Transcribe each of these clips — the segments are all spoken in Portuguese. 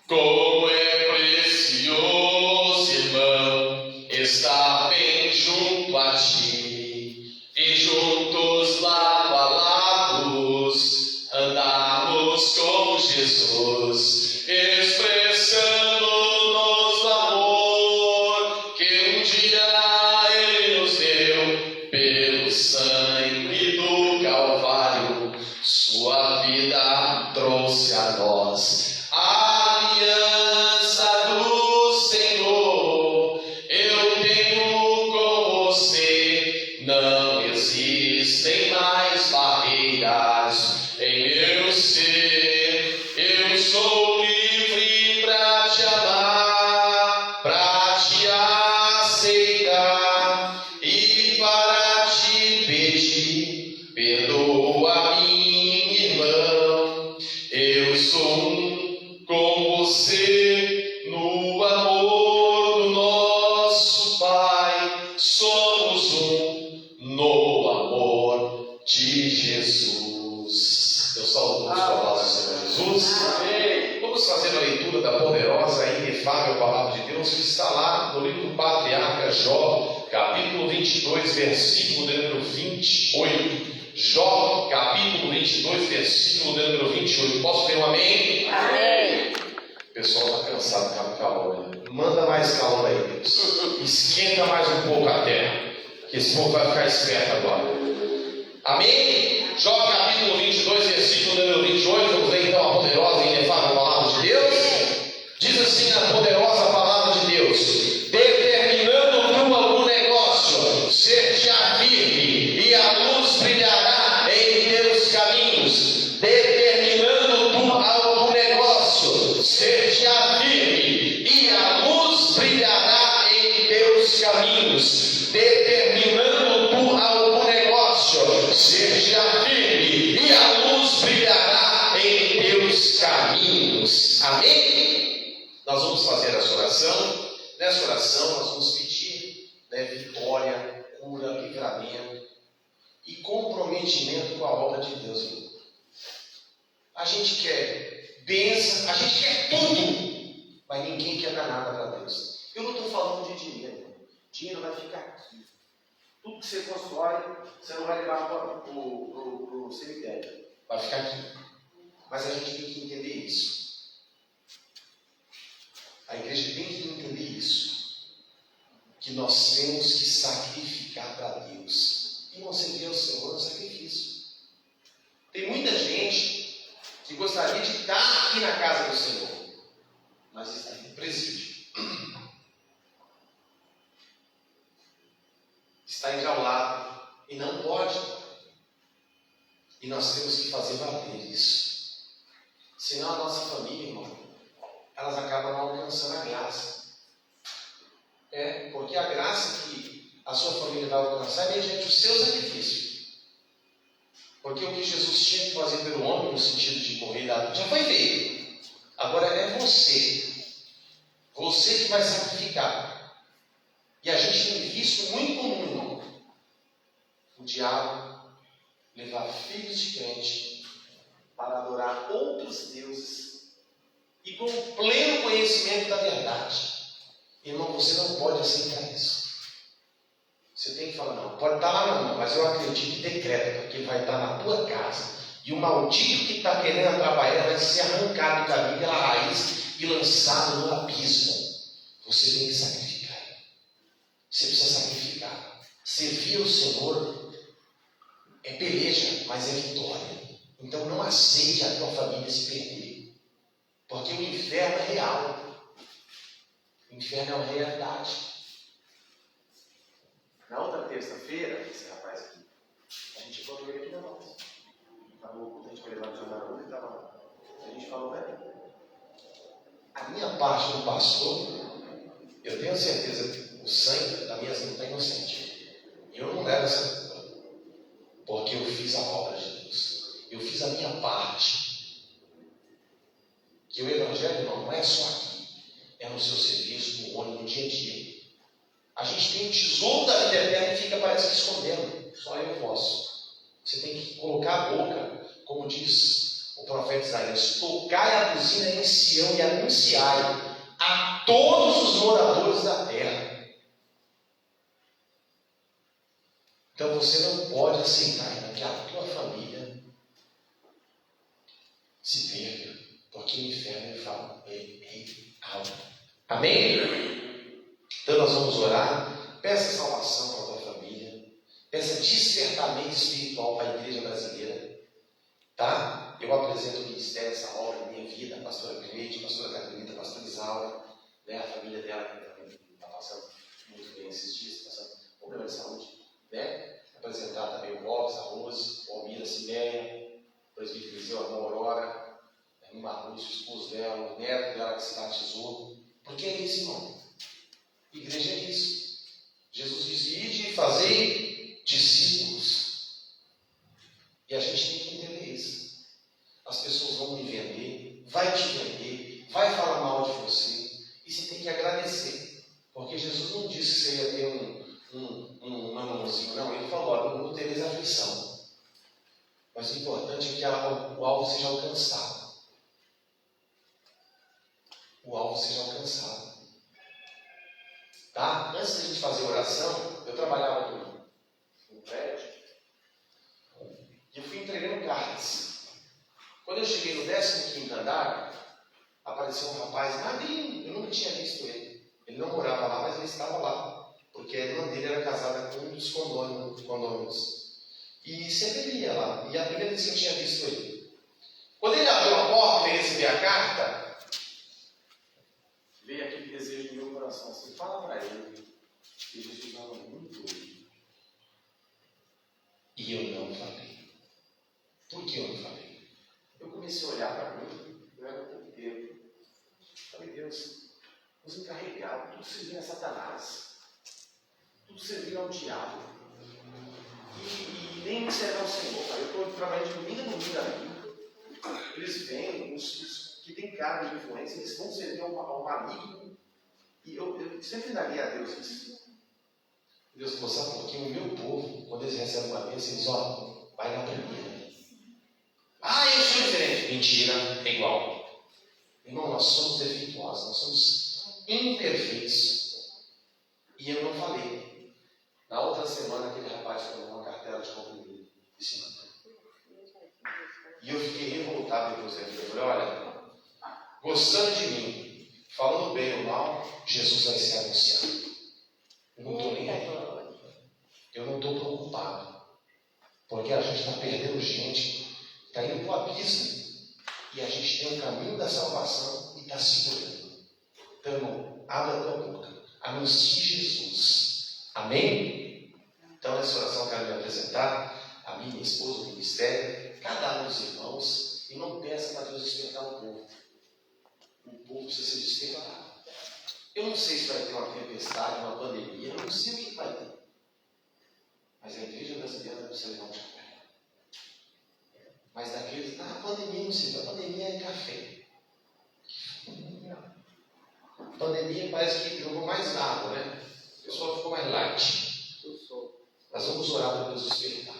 Como é precioso, irmão, estar bem junto a ti, e juntos lado a lado andarmos com Jesus, expressando-nos o amor que um dia Ele nos deu pelo sangue do Calvário. Sua vida trouxe a nós a aliança do Senhor. Eu tenho com você, não existem mais barreiras em meu ser. Eu sou livre para te amar, para te aceitar e para te pedir. Perdoa, minha irmã, eu sou com você no amor do nosso Pai. Somos no amor de Jesus. Eu saúdo com a paz do Senhor Jesus. Amém. Vamos fazer a leitura da poderosa e inefável palavra de Deus que está lá no livro do patriarca Jó, capítulo 22, versículo de número 28. Jó, capítulo 22, versículo de número 28. Posso ter um amém? Amém. O pessoal está cansado com calor, né? Manda mais calor aí, Deus. Esquenta mais um pouco a terra, que esse povo vai ficar esperto agora. Amém? Jó, capítulo 22, versículo número 28. Vamos ver então a poderosa e inefável palavra de Deus. Diz assim a poderosa palavra de Deus: determinando tu algum negócio, ser-te-á firme, e a luz brilhará em teus caminhos. Determinando tu algum negócio, ser-te-á firme, e a luz brilhará em teus caminhos. Determinando tu algum negócio, ser-te-á firme, e a luz brilhará em teus caminhos. Amém? Nós vamos fazer essa oração. Nessa oração nós vamos pedir vitória, cura, livramento e comprometimento com a obra de Deus. A gente quer bênção, a gente quer tudo, mas ninguém quer dar nada para Deus. Eu não estou falando de dinheiro. Dinheiro vai ficar aqui. Tudo que você constrói, você não vai levar para o cemitério. Vai ficar aqui. Mas a gente tem que entender isso. A igreja tem que entender isso. Que nós temos que sacrificar para Deus. E não servir ao Senhor no sacrifício. Tem muita gente que gostaria de estar aqui na casa do Senhor, mas está no presídio. Está enjaulado e não pode. E nós temos que fazer valer isso. Senão a nossa família, irmão, elas acabam não alcançando a graça. Porque a graça que a sua família vai alcançar é mediante o seu sacrifício. Porque o que Jesus tinha que fazer pelo homem, no sentido de morrer, já foi feito. Agora é você. Você que vai sacrificar. E a gente tem visto muito comum, irmão, o diabo levar filhos de crente para adorar outros deuses e com pleno conhecimento da verdade. Irmão, você não pode aceitar isso. Você tem que falar, não, pode estar lá não, mas eu acredito e decreto que ele vai estar na tua casa. E o maldito que está querendo atrapalhar vai ser arrancado do caminho pela raiz e lançado no abismo. Você tem que sacrificar. Você precisa sacrificar. Servir ao Senhor é peleja, mas é vitória. Então não aceite a tua família se perder. Porque o inferno é real. O inferno é uma realidade. Na outra terça-feira, esse rapaz aqui, a gente encontrou ele aqui na nossa. Estava no culto, a gente foi levar o jornal e estava lá. A gente falou, velho, a minha parte como pastor, eu tenho certeza que o sangue da minha vida está inocente. Eu não levo essa culpa, porque eu fiz a obra de Deus. Eu fiz a minha parte. Que o evangelho, irmão, não é só aqui. É no seu serviço, no ônibus, no dia a dia. A gente tem um tesouro da vida eterna e fica, parece que escondendo. Só eu posso. Você tem que colocar a boca, como diz o profeta Isaías: tocai a buzina em Sião e anunciai a todos os moradores da terra. Então você não pode aceitar que a tua família se perca, porque o inferno é alto. Amém? Então nós vamos orar. Peça salvação para a tua família. Peça despertamento espiritual para a igreja brasileira. Tá? Eu apresento o ministério, essa obra na minha vida, a pastora Cleide, a pastora Carolina, a pastora Isaura, né? A família dela que está passando muito bem esses dias, passando problema de saúde, né? Apresentar também o Bob, a Rose, o Almira, a Cimeia, o presbítero Eliseu, a irmã Aurora, a irmã Marlúcio, o esposo dela, o neto dela que se batizou. Porque é isso, irmão. Igreja é isso. Jesus disse: ide e fazei discípulos. E a gente tem que entender isso. As pessoas vão me vender, vai te vender, vai falar mal de você, e você tem que agradecer. Porque Jesus não disse que você ia ter um mãozinho, não. Ele falou: não tereis aflição. Mas o importante é que o alvo seja alcançado. O alvo seja alcançado. Tá? Antes da gente fazer oração, eu trabalhava no prédio e eu fui entregando cartas. Quando eu cheguei no 15º andar, apareceu um rapaz magrinho. Eu nunca tinha visto ele. Ele não morava lá, mas ele estava lá, porque a irmã dele era casada com um dos condôminos. E sempre ele ia lá. E a primeira vez que eu tinha visto ele, quando ele abriu a porta e receber a carta, veio aquele desejo no meu coração assim: fala para ele que Jesus ama muito ele. E eu não falei. Por que eu não falei? Eu comecei a olhar para mim, eu era porteiro. Falei: Deus, os encarregados, tudo servindo a Satanás, tudo servindo ao diabo. E nem me será o Senhor, pai. Eu estou trabalhando de domingo a domingo aqui. Eles vêm, os que têm cara de influência, eles vão servir ao maligno. E eu sempre daria a Deus isso. Deus falou: sabe por quê? O meu povo, quando eles recebem uma bênção, eles: ó, vai na primeira. Ah, eu sou diferente. Mentira, é igual. Irmão, nós somos defeituosos, nós somos imperfeitos. E eu não falei. Na outra semana, aquele rapaz tomou uma cartela de comprimido e se matou. E eu fiquei revoltado depois daquilo. Eu falei: olha, gostando de mim, falando bem ou mal, Jesus vai ser anunciado. Eu não estou nem aí. Eu não estou preocupado. Porque a gente está perdendo gente, está indo para o abismo. E a gente tem um caminho da salvação e está segurando. Então, irmão, abra a tua boca. Anuncie Jesus. Amém? Então, nessa oração eu quero me apresentar a mim, minha esposa, o ministério, cada um dos irmãos, e não peça para Deus despertar o povo. O povo precisa ser despertado. Eu não sei se vai ter uma tempestade, uma pandemia, eu não sei o que vai ter. Mas a igreja brasileira precisa levar um chapéu. Mas daqueles, a pandemia não sei, a pandemia é café. A pandemia parece que jogou mais água, né? O pessoal ficou mais light. Nós vamos orar para Deus despertar.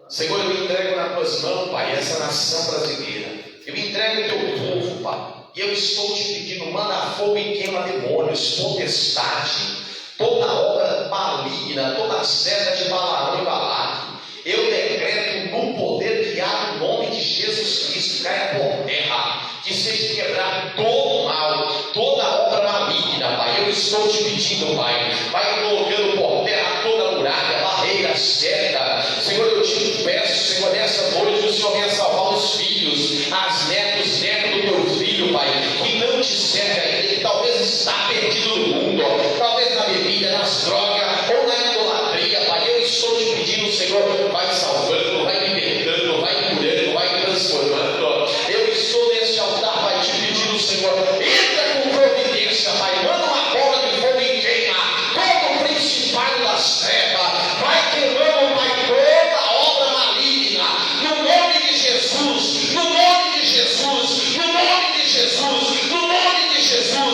Senhor, eu entrego nas tuas mãos, Pai, essa nação brasileira. Eu entrego o teu povo, Pai. E eu estou te pedindo: manda fogo e queima demônios, potestade, toda obra maligna, toda seta de Balaão e Balaque. Eu decreto no poder que há no nome de Jesus Cristo, caia por terra, que seja quebrado todo o mal, toda obra maligna, Pai. Eu estou te pedindo, Pai, vai colocando por terra toda muralha, barreira, seta. Senhor, eu te peço, Senhor, nessa noite o Senhor venha salvar os filhos, as netos, neto do teu filho, Pai, que não te serve ainda, que talvez está perdido no mundo, talvez na bebida, nas drogas ou na idolatria, Pai. Eu estou te pedindo, Senhor, vai salvando, vai libertando, vai curando, vai transformando. Eu estou nesse altar, vai te pedindo, Senhor, entra com providência, Pai, manda uma bola de fogo e queima todo o principado das trevas, vai queimando, Pai, toda obra maligna, no nome de Jesus, no nome de Jesus, no nome de Jesus, no nome de Jesus.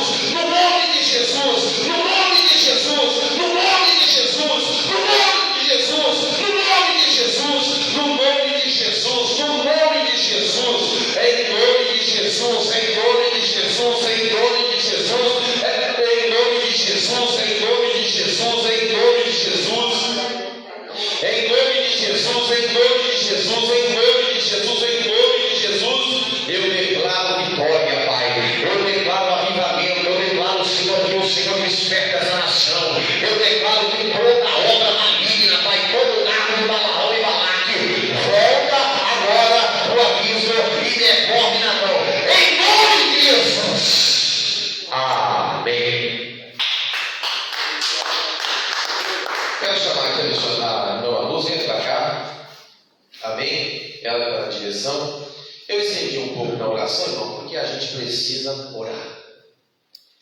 porque a gente precisa orar.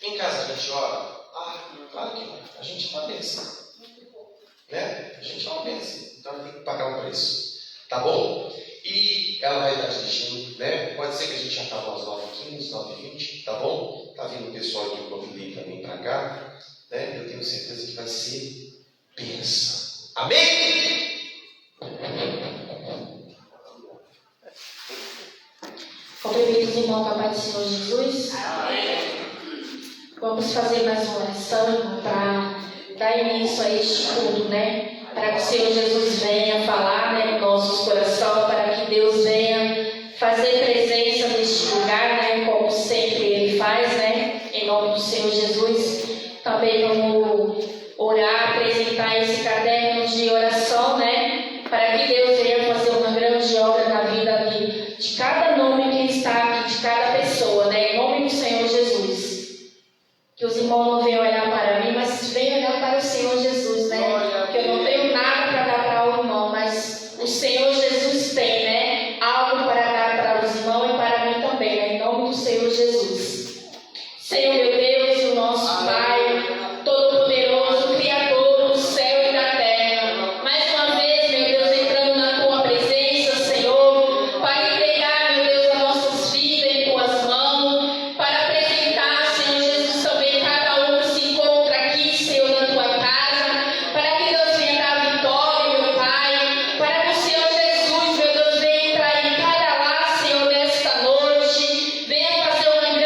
Em casa a gente ora? Claro que ora. A gente é uma bênção. Né? A gente é uma bênção. Então tem que pagar um preço. Tá bom? E ela vai estar dirigindo, né? Pode ser que a gente já acabe às 9h15, 9h20, tá bom? Tá vindo o pessoal que eu convidei também para cá, né? Eu tenho certeza que vai ser bênção. Amém? Cumprimento os irmãos com a paz do Senhor Jesus. Vamos fazer mais uma oração para dar início a este culto, né? Para que o Senhor Jesus venha falar, né, no nossos corações, para que Deus venha fazer presença neste lugar, né? Como sempre Ele faz, né? Em nome do Senhor Jesus. Também vamos orar, apresentar esse caderno de oração, né? Para que Deus venha fazer uma grande obra na vida de cada nome que está aqui, de cada pessoa, né? Em nome do Senhor Jesus. Que os irmãos não venham olhar para mim, mas venham olhar para o Senhor Jesus, né? Que eu não tenho nada para dar para o irmão, mas o Senhor Jesus tem, né? Algo para dar para os irmãos e para mim também, né? Em nome do Senhor Jesus. Senhor, meu Deus, o nosso Pai, Todo-Poderoso, Criador do céu e da terra. Mais uma vez, meu Deus, entrando na Tua presença, Senhor, para entregar, meu Deus, as nossas vidas em Tuas mãos, para apresentar, Senhor Jesus, também cada um que se encontra aqui, Senhor, na Tua casa, para que Deus venha dar vitória, meu Pai, para que o Senhor Jesus, meu Deus, venha entrar em cada lar, Senhor, nesta noite, venha fazer uma grande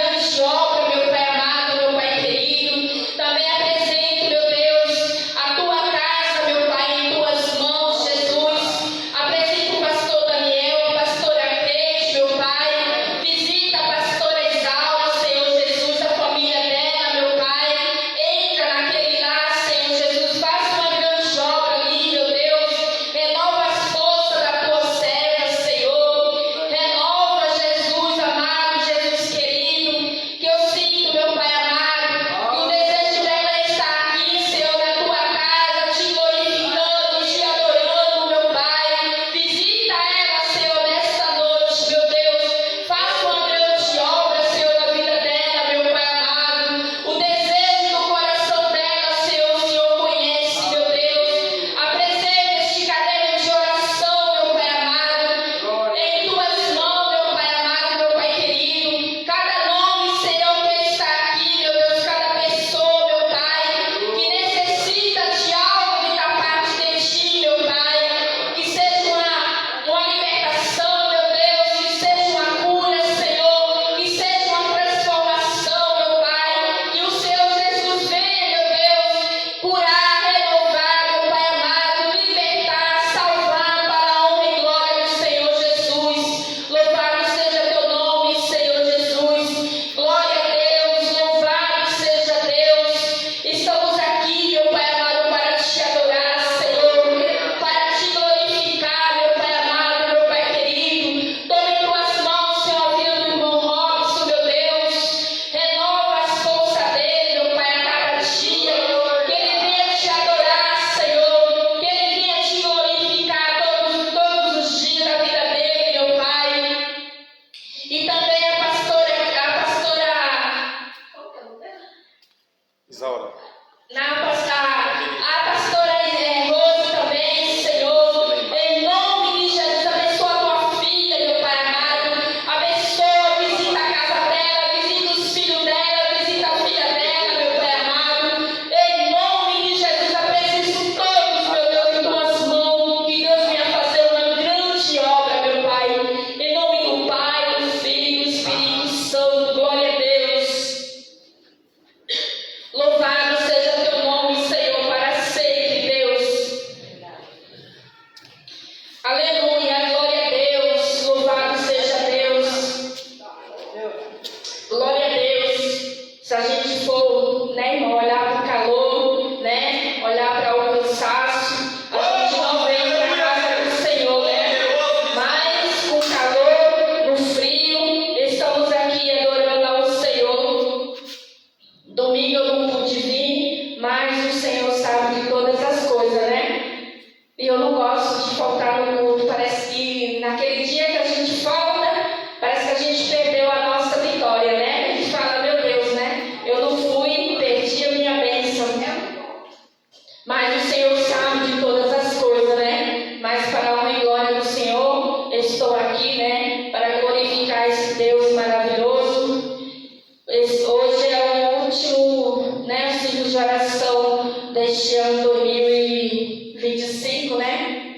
deste ano 2025, né?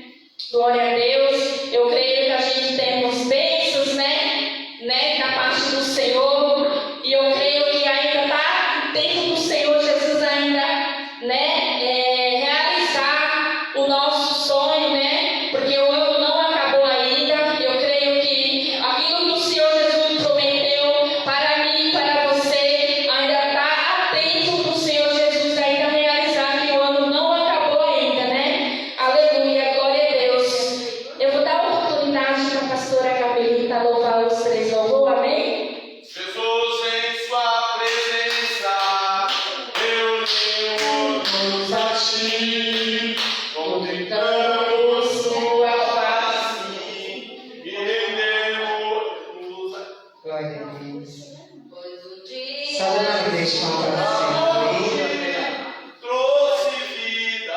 Glória a Deus. Eu creio que a gente temos bênçãos, né? Da parte do Senhor. E eu creio que ainda está dentro do Senhor Jesus ainda, né? Realizar o nosso sonho, né? Porque o ano não acabou ainda. Eu creio que aquilo que o Senhor Jesus prometeu para mim e para você ainda está atento do Senhor Jesus ainda realizar, que o ano não acabou ainda, né? Aleluia, glória a Deus. Eu vou dar a oportunidade para a pastora Gabrielita louvar os 3 louvor, amém? Jesus em sua presença, reunimos a ti, contemplamos sua face e rendemos a Glória a Deus. Só dando deixa uma oração. trouxe vida a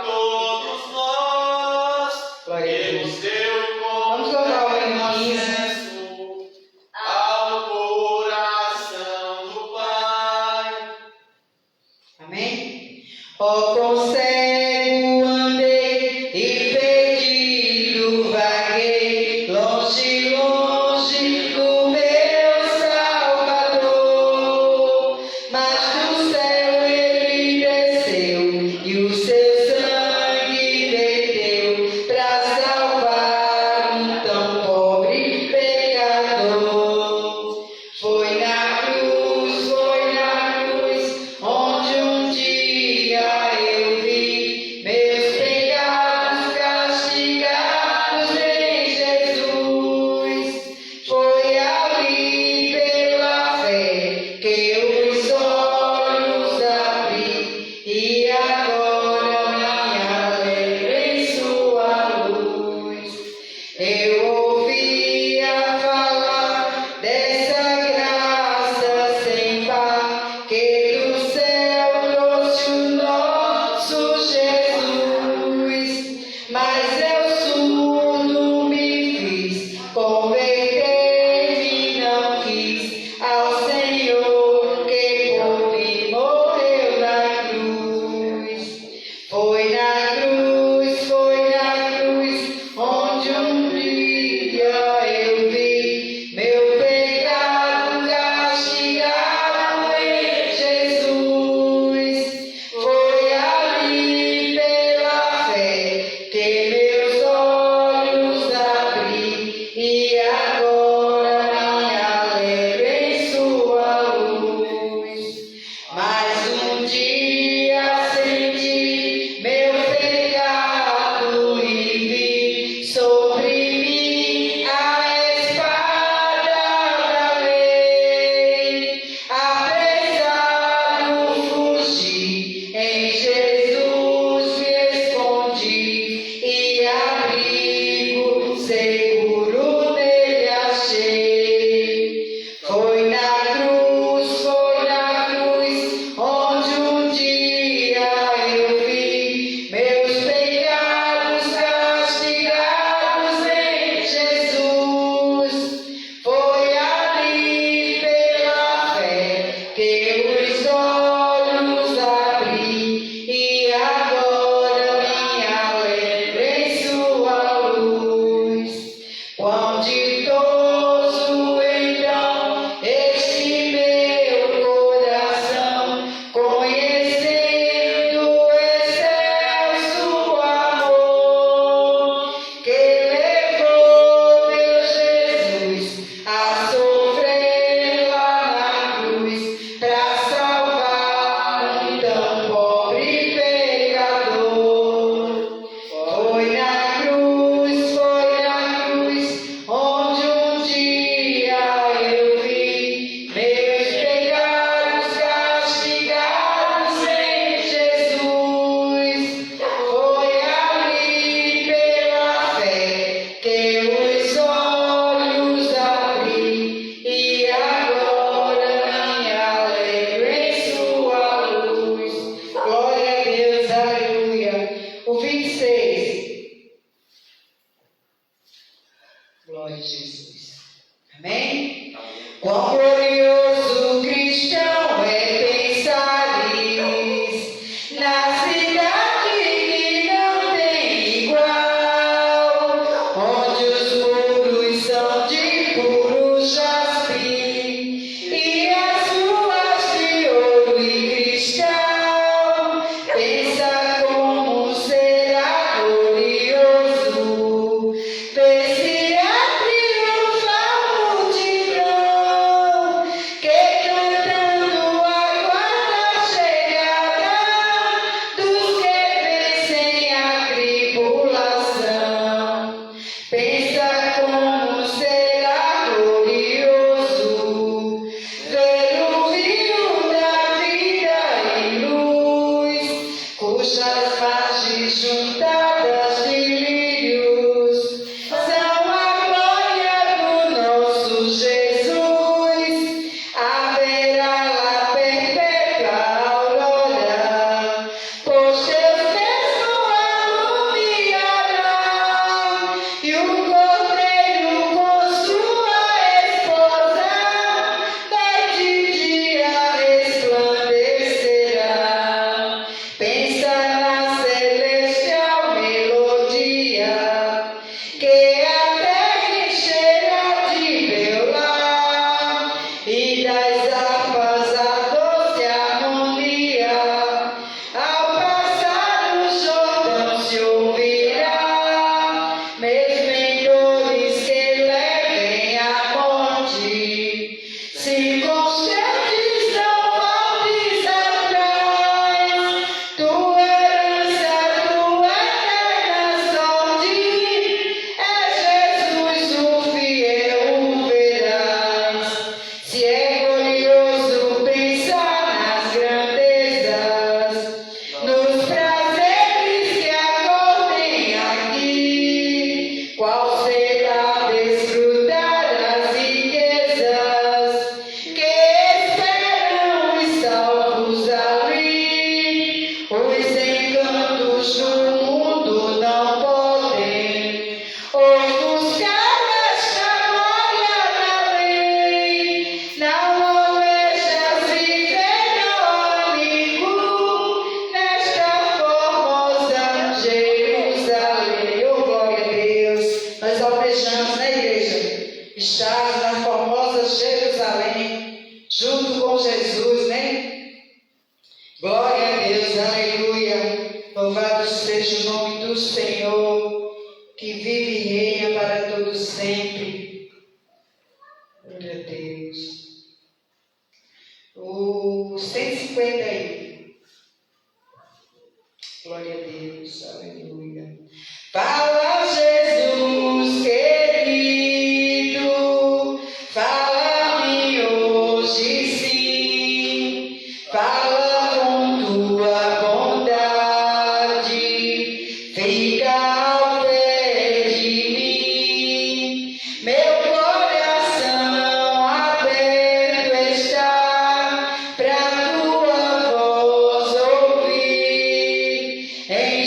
todos nós. Glória a Ele Deus. deu Vamos louvar o hino 15. acesso ao coração do Pai. Amém? Ó, com cego andei e perdido vaguei, longe, longe do meu Salvador. Mas do céu ele desceu e o seu sangue verteu pra salvar um tão pobre pecador. Foi na cruz, onde um dia eu vi meus pecados castigados em Jesus. Foi ali pela fé que os olhos abri e agora me alegro em sua luz. Eu ouvia falar dessa graça sem par que do céu trouxe o nosso Jesus, mas eu surdo me fiz, converter-me não quis ao Senhor que por mim morreu na cruz. Foi na cruz, onde um dia eu vi meu pecado castigado em Jesus. Foi ali pela fé que meus olhos abri e agora me alegro em sua circunstantes não voltes atrás. Tua herança, tua eterna sorte, é Jesus o fiel verás. Se é glorioso pensar nas grandezas, nos prazeres que acordem aqui, qual será desfrutar as riquezas que esperam os salvos ali? Os encantos do mundo não podem ofuscar esta glória da lei. Não almejas viver, meu amigo, nesta formosa Jerusalém. Oh, glória a Deus! Nós almejamos, né, igreja? Estar na formosa Jerusalém, junto com Jesus, né? Glória a Deus, aleluia. Louvado seja o nome do Senhor, que vive e reina para todos sempre. Glória a Deus. O 151. Glória a Deus, aleluia. Fala, Jesus querido, fala-me hoje sim, fala com tua bondade, fica ao pé de mim, meu coração aberto está pra tua voz ouvir. Em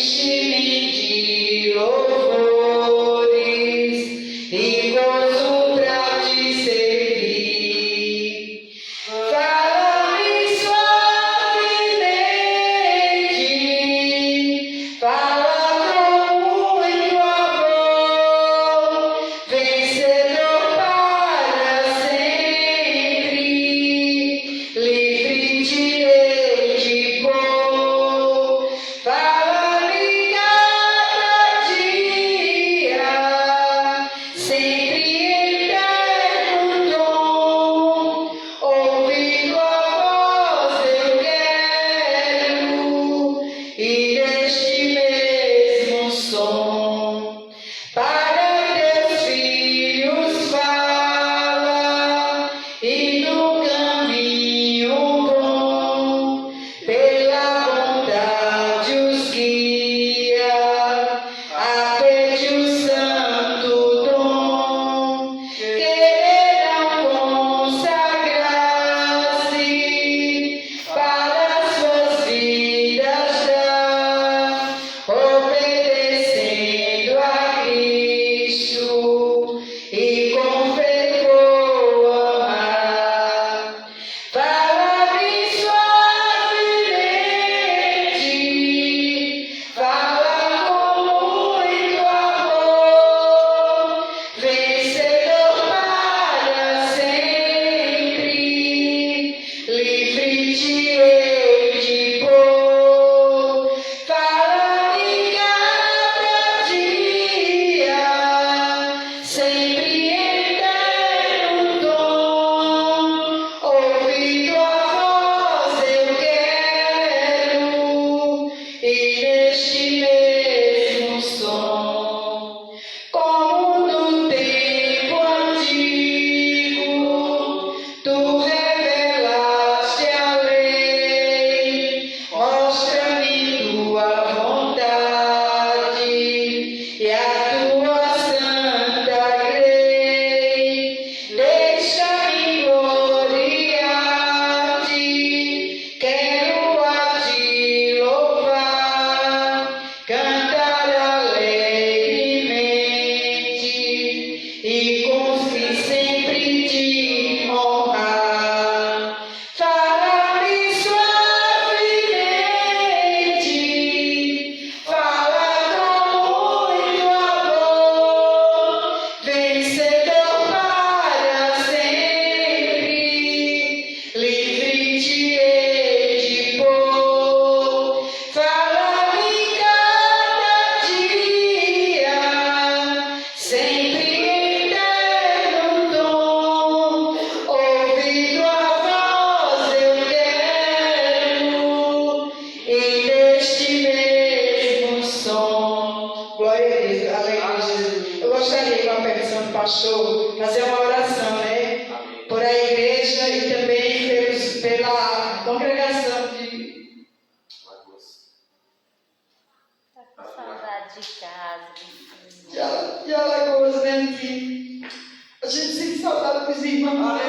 os irmãos.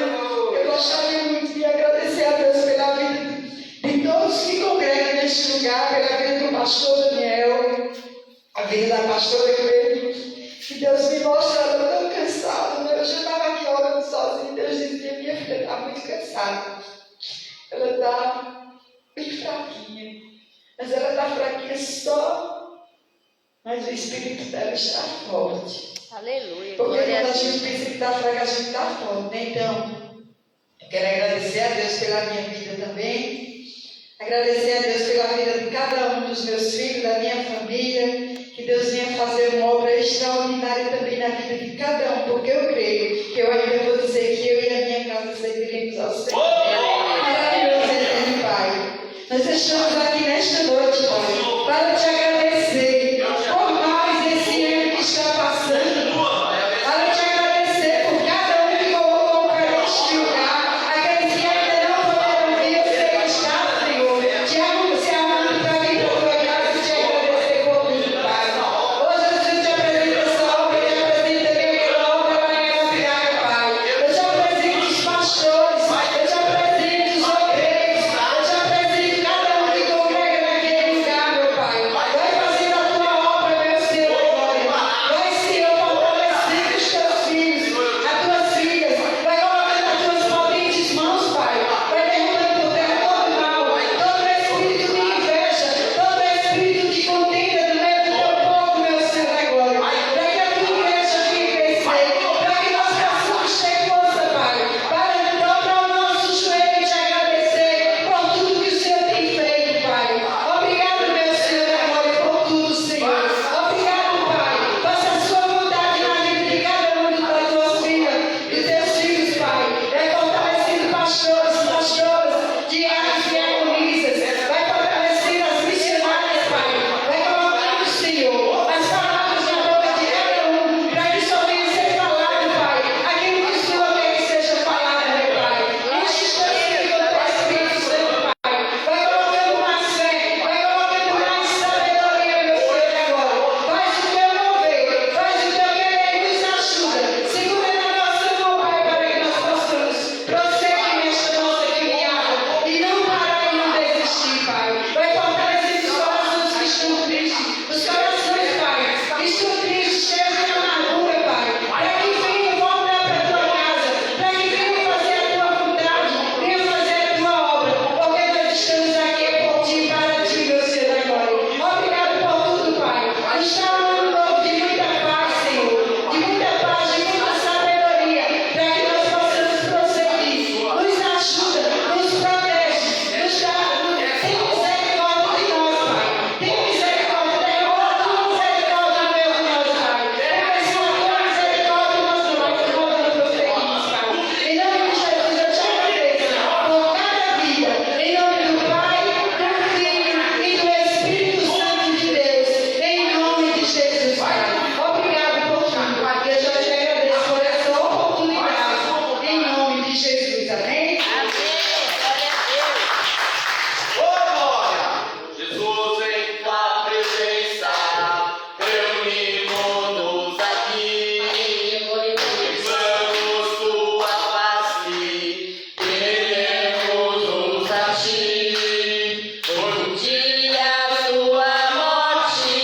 Eu gostaria muito de agradecer a Deus pela vida de todos que congregam neste lugar, pela vida do pastor Daniel, a vida da pastora Cleide, que Deus me mostra ela tão cansada. Eu já estava aqui orando sozinha, Deus dizia: minha filha está muito cansada. Ela está bem fraquinha, mas ela está fraquinha só, mas o espírito dela está forte. Aleluia. Porque Glória quando a a gente Deus. pensa que está fraca, a gente está forte, né? Então, eu quero agradecer a Deus pela minha vida também. Agradecer a Deus pela vida de cada um dos meus filhos, da minha família. Que Deus venha fazer uma obra extraordinária também na vida de cada um, porque eu creio que eu ainda vou dizer que eu e a minha casa serviremos ao Senhor. Maravilhoso, eterno Pai. Nós estamos aqui nesta noite, Pai, para te agradecer por mais esse ano que está passando. Para te agradecer por cada um que colocou para este lugar. Aqueles que ainda não puderam vir, eu sei que está, Senhor. Te amo, se amando para vir para a tua casa e te agradecer por tudo, Pai. Hoje a gente apresenta essa obra e apresenta também aquela obra lá em Arapiraca, Pai. Eu te apresento os pastores, eu te apresento os obreiros, eu te apresento cada um que congrega naquele lugar, meu Pai. Vai fazendo a tua obra, meu Senhor, glória. Vai, Senhor, fortalecendo os teus filhos, as tuas filhas. Vai colocando as tuas potentes mãos, Pai. Vai derrubando por terra todo mal, todo espírito de inveja, todo espírito de contenda no meio do teu povo, meu Senhor, da glória. Para que a tua igreja venha crescer, para que nós possamos ter força, Pai, para dobrar o nosso joelho e te agradecer por tudo que o Senhor tem feito, Pai. Obrigado, meu Senhor, da glória, por tudo, Senhor. Obrigado, Pai. Faça a sua vontade na vida de cada um das tuas filhas, dos teus filhos, Pai. Vai fortalecendo pastores, pastoras, diáconos e diaconisas. Vai fortalecendo as missionárias, Pai. Vai colocando, Senhor, as palavras na boca de cada um, para que só venha ser falado, Pai, aquilo que o Senhor quer que seja falado, meu Pai. Enche os teus filhos com o teu Espírito Santo, Pai. Vai colocando mais fé, vai colocando mais sabedoria, meu Senhor, agora. Faz o teu mover, faz o teu querer e nos ajuda. Segura na nossa mão, Pai, para que nós possamos prosseguir nesta nossa caminhada e não parar e não desistir, Pai. Vai fortalecendo os corações que estão tristes, os corações, Pai, que estão tristes, cheios de amargura, Pai, para que venham voltar para a tua casa, para que venham fazer a tua vontade, venham fazer a tua obra, porque nós estamos aqui por ti, para ti, meu Senhor da glória. Obrigado por tudo, Pai. Está um ano novo de muita paz, Senhor, de muita paz, de muita sabedoria, para que nós possamos prosseguir. Nos ajuda, nos protege, nos dá, tem misericórdia de nós, Pai. Tem misericórdia, derrama a tua misericórdia no meio de nós, Pai. Abençoa a tua misericórdia no nosso nome, que nós não prosseguimos, Pai. Em nome de Jesus, eu te agradeço por cada vida. Em nome do Pai, do Filho e do Espírito Santo de Deus. Em nome de Jesus, Pai. Obrigado por tudo, Pai. Eu já te agradeço por essa oportunidade. Em nome de Jesus, amém? Amém. Glória a Deus. Ô glória! Jesus em tua presença, reunimos-nos aqui. Glória a Deus. Pensamos tua face, queremos-nos a ti. Foi um dia sua morte,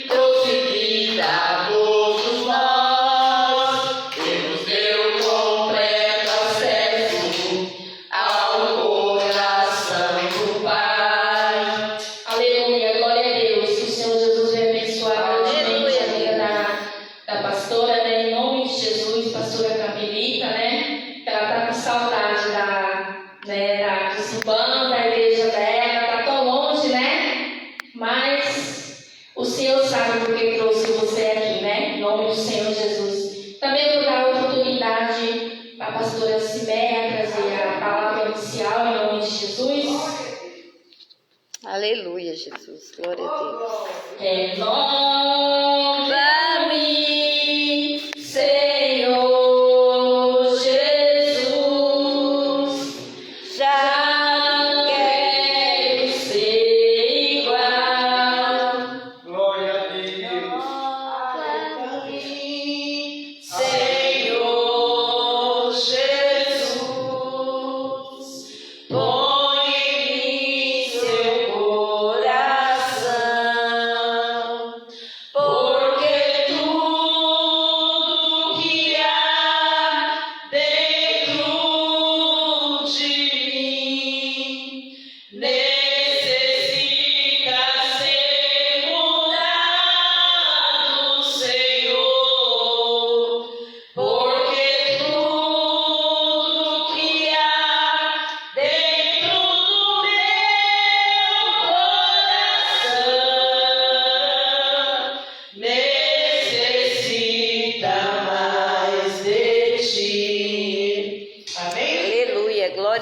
trouxe vida a todos nós, e nos deu completo acesso ao coração do Pai. Aleluia, glória a Deus. Que o Senhor Jesus venha abençoar grandemente a vida da pastora, né? Em nome de Jesus, pastora Camilita, né? Ela está com saudade dos urbanos, da igreja dela, está tão longe, né? Mas o Senhor sabe por que trouxe você aqui, né? Em nome do Senhor Jesus. Também vou dar a oportunidade para a pastora Cimeia trazer a palavra inicial em nome de Jesus. Aleluia, Jesus. Glória a Deus. Renova-me, Senhor Jesus, Já não quero ser igual. Glória a Deus. Senhor Jesus.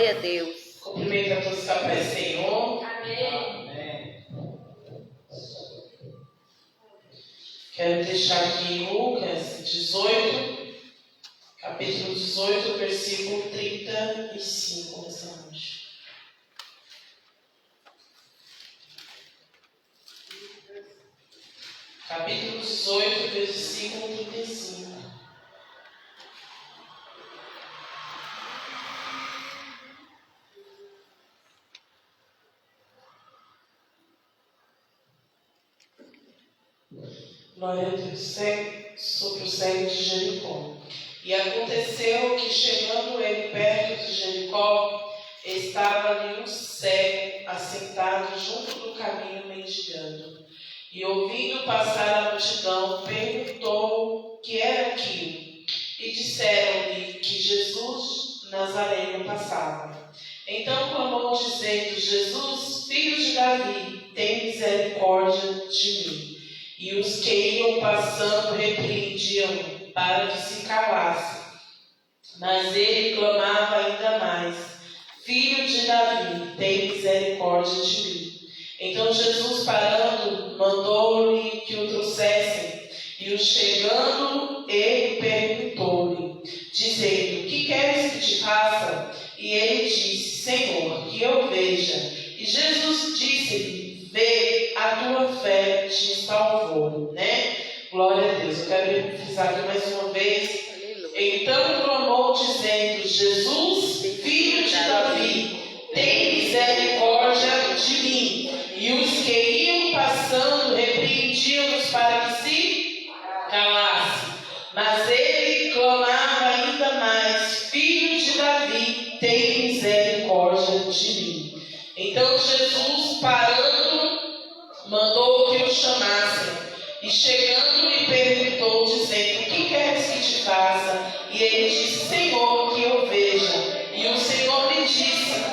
Glória a Deus. Cumprimento a todos que estão pé, Senhor. Amém. Quero deixar aqui em Lucas 18, capítulo 18, versículo 35 nessa noite. Capítulo 18, versículo 35. Glória a Deus. Sobre o cego de Jericó. E aconteceu que, chegando ele perto de Jericó, estava ali um cego assentado junto do caminho mendigando. E ouvindo passar a multidão, perguntou o que era aquilo. E disseram-lhe que Jesus Nazareno passava. Então clamou, dizendo: Jesus, filho de Davi, tem misericórdia de mim. E os que iam passando repreendiam para que se calasse. Mas ele clamava ainda mais: Filho de Davi, tem misericórdia de mim. Então Jesus, parando, mandou-lhe que o trouxessem. E o chegando, ele perguntou-lhe, dizendo: Que queres que te faça? E ele disse: Senhor, que eu veja. E Jesus disse-lhe: Vê, a tua fé te salvou, né? Glória a Deus. Eu quero frisar aqui mais uma vez. Então clamou, dizendo: Jesus, filho de Davi, tem misericórdia de mim. E os que iam passando repreendiam-nos para que se calasse. Mas ele clamava ainda mais: Filho de Davi, tem misericórdia de mim. Então Jesus, parando, mandou que o chamassem. E chegando lhe perguntou, dizendo: Que queres que te faça? E ele disse: Senhor, que eu veja. E o Senhor lhe disse: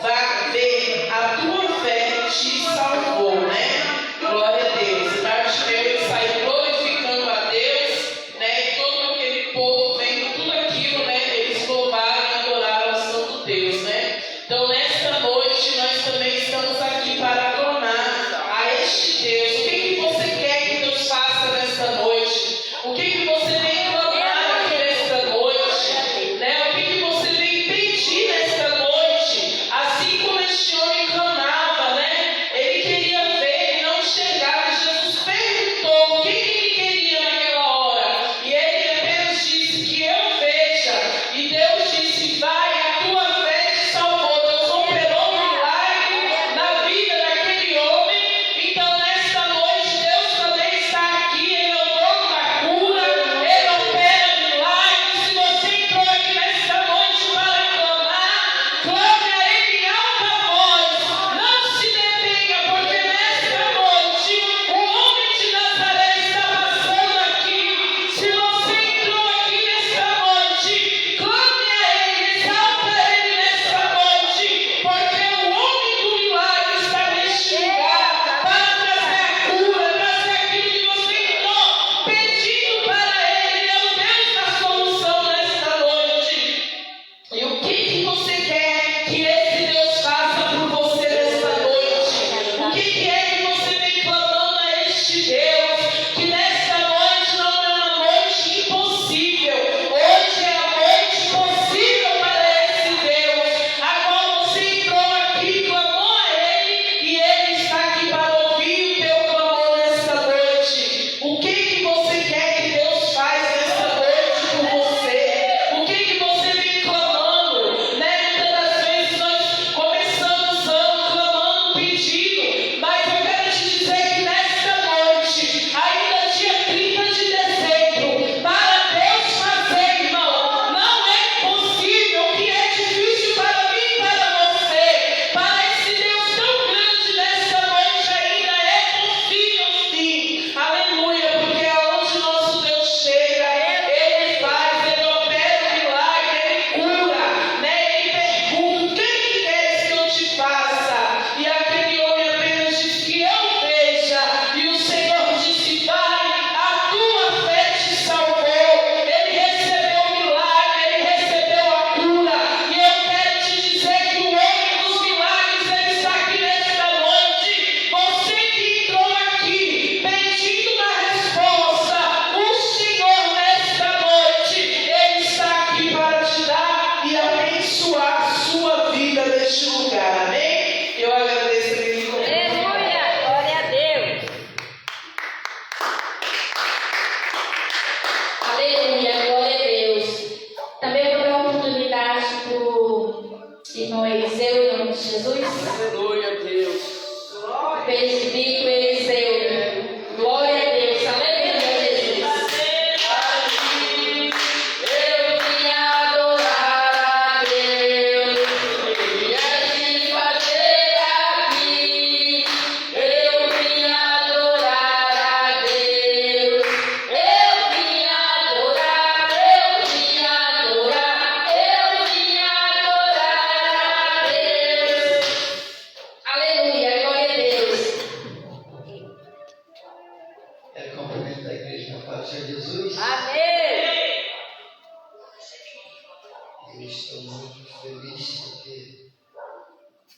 Vá ver, a tua fé te salvou, né? Glória a Deus. E Bartimeu, ele saiu glorificando a Deus, né? E todo aquele povo vendo tudo aquilo, né? Eles louvaram e adoraram ao Santo Deus, né? Então, nesta noite, nós também estamos aqui para clamar a este Deus. O que você quer que Deus faça nesta noite? O que você vem clamar aqui nesta noite? Né? O que você vem pedir nesta noite? Assim como este homem clamava, né? Ele queria ver e não enxergar. E Jesus perguntou o que ele queria naquela hora. E ele apenas disse: Que eu veja. E Deus disse: Vai, a tua fé te Irmão Eliseu, em nome de Jesus. Aleluia a Deus. Presbítero Eliseu. Glória a Deus. Aleluia, Jesus. Eu vim adorar a Deus. E assim fazer aqui. Eu vim adorar a Deus. Eu vim adorar. Eu vim adorar. Eu vim adorar a Deus. Aleluia, glória a Deus. Quero cumprimentar a igreja na paz do Senhor Jesus. Amém. Eu estou muito feliz porque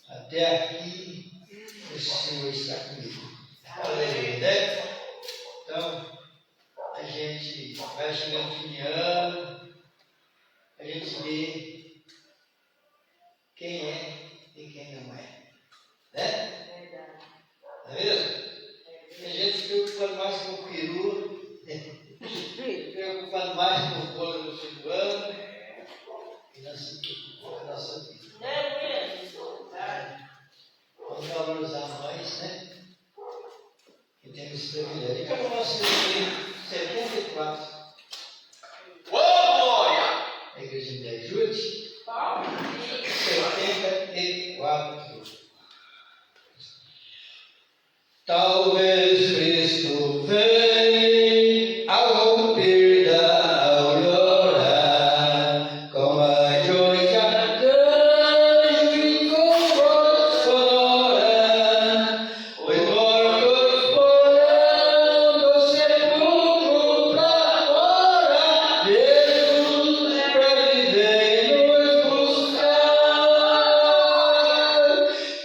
até aqui o Senhor está comigo. Aleluia, né? Então, a gente vai chegando fim de ano, a gente vê quem é e quem não é. Né? Não é mesmo? Tem gente se preocupando mais com o peru, preocupando mais com o bolo no fim do ano, e não se preocupa com a nossa vida. Vamos valorizar nós, né? Que temos esse privilégio. Então, o nosso número 74, Ô, glória! a igreja me ajude. 74. Talvez Cristo venha ao romper da aurora, com a joia arcanjo e com voz sonora, os mortos foram do sepulcro pra fora, Jesus vem nos buscar.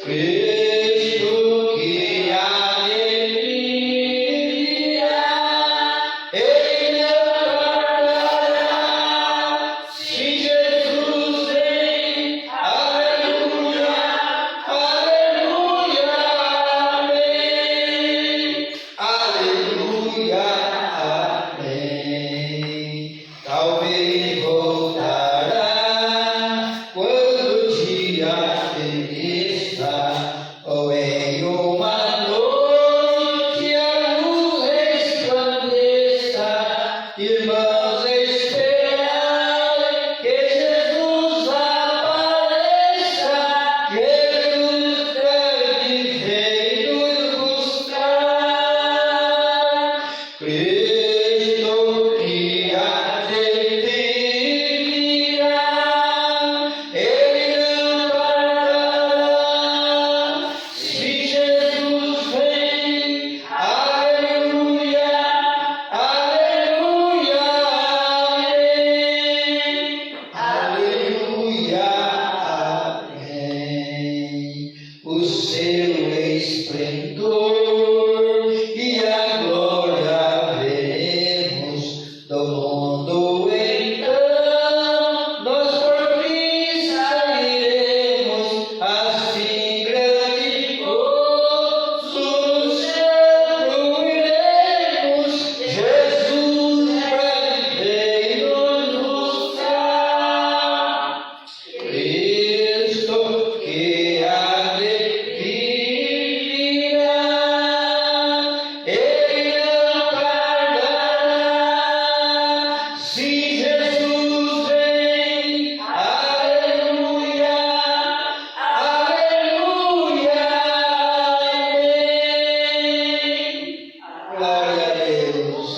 Cristo que há de vir virá, Ele não tardará. Se Jesus vem, aleluia, aleluia, amém. Aleluia, amém. Talvez voltará quando o dia está, ou em uma noite a luz resplandeça. Irmãos, esperai que Jesus apareça. Jesus deve vir nos buscar. Cristo que há de vir virá, Ele não tardará. Se Jesus vem, aleluia, aleluia, amém. Aleluia, amém. O seu esplendor e a glória veremos do mundo, então nós por fim sairemos, assim grande gozo no céu fruiremos. Jesus veio nos buscar. Cristo que há de vir virá, Ele não tardará. Se Jesus vem, aleluia, aleluia, amém. Glória a Deus.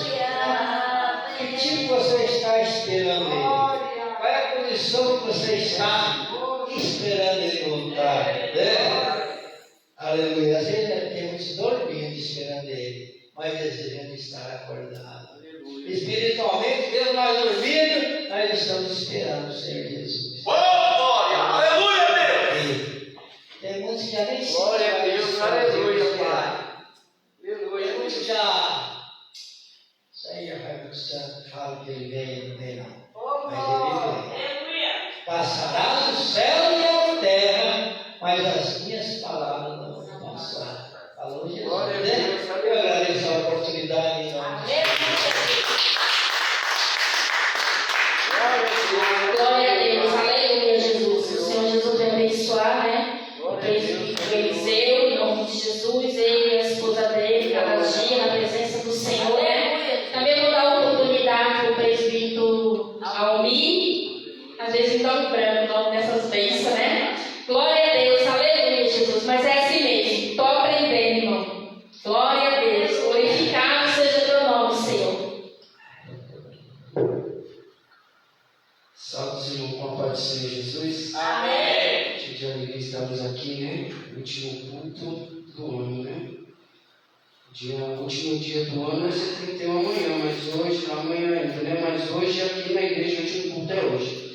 Que tipo você está esperando Ele? Qual é a condição que você está esperando Ele voltar? Né? Aleluia. Às vezes tem muitos dormindo esperando Ele, mas desejando estar acordado. Espiritualmente, mesmo nós dormindo, nós estamos esperando o Senhor Jesus. Ô, glória! Aleluia, Deus! Tem muitos que já nem se Glória a Deus, aleluia, Pai. Pai. Tem muitos que já. Isso aí já vai para o santo, fala que ele vem, não vem não. Mas ele vem. Passarás o céu e a terra, mas as minhas palavras não vão passar. Falou Jesus, Glória a né? Deus, Eu agradeço a oportunidade em nome de Jesus. Glória a Deus, aleluia, Jesus. O Senhor Jesus é abençoar, né? O presbítero Eliseu, em nome de Jesus, ele e a esposa dele, cada dia na presença do Senhor, né? Também vou dar a oportunidade para o presbítero Almir, às vezes tão branco o nome dessas bênçãos, né? Glória a Deus, aleluia, Jesus, mas é assim mesmo, estou aprendendo, irmão. Glória a Deus, glorificado seja teu nome, Senhor. Salve, Senhor, com a paz do Senhor Jesus. Amém. Cheio de alegria estamos aqui, né? Último culto do ano, né? Último dia do ano, você tem que ter uma manhã, mas hoje, amanhã ainda, né? Mas hoje aqui na igreja, o último culto é hoje.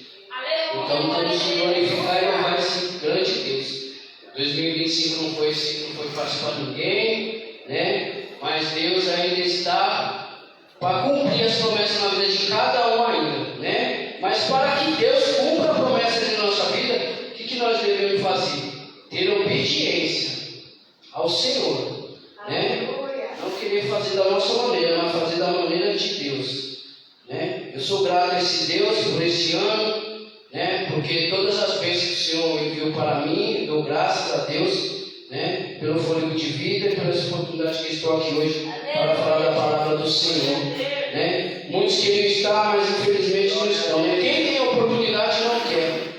Então temos que glorificar e louvar esse grande Deus. 2025 não foi fácil para ninguém, né? Mas Deus ainda está para cumprir as promessas na vida de cada um ainda, né? Mas para que Deus cumpra a promessa de nossa vida, o que nós devemos fazer? Ter obediência ao Senhor, né? Não querer fazer da nossa maneira, mas fazer da maneira de Deus, né? Eu sou grato a esse Deus por esse ano, né? Porque todas as bênçãos que o Senhor enviou para mim, dou graças a Deus, né? Pelo fôlego de vida e pelas oportunidades que estou aqui hoje para falar da palavra do Senhor, né? Muitos queriam estar, mas infelizmente não estão, né? Quem tem oportunidade não quer,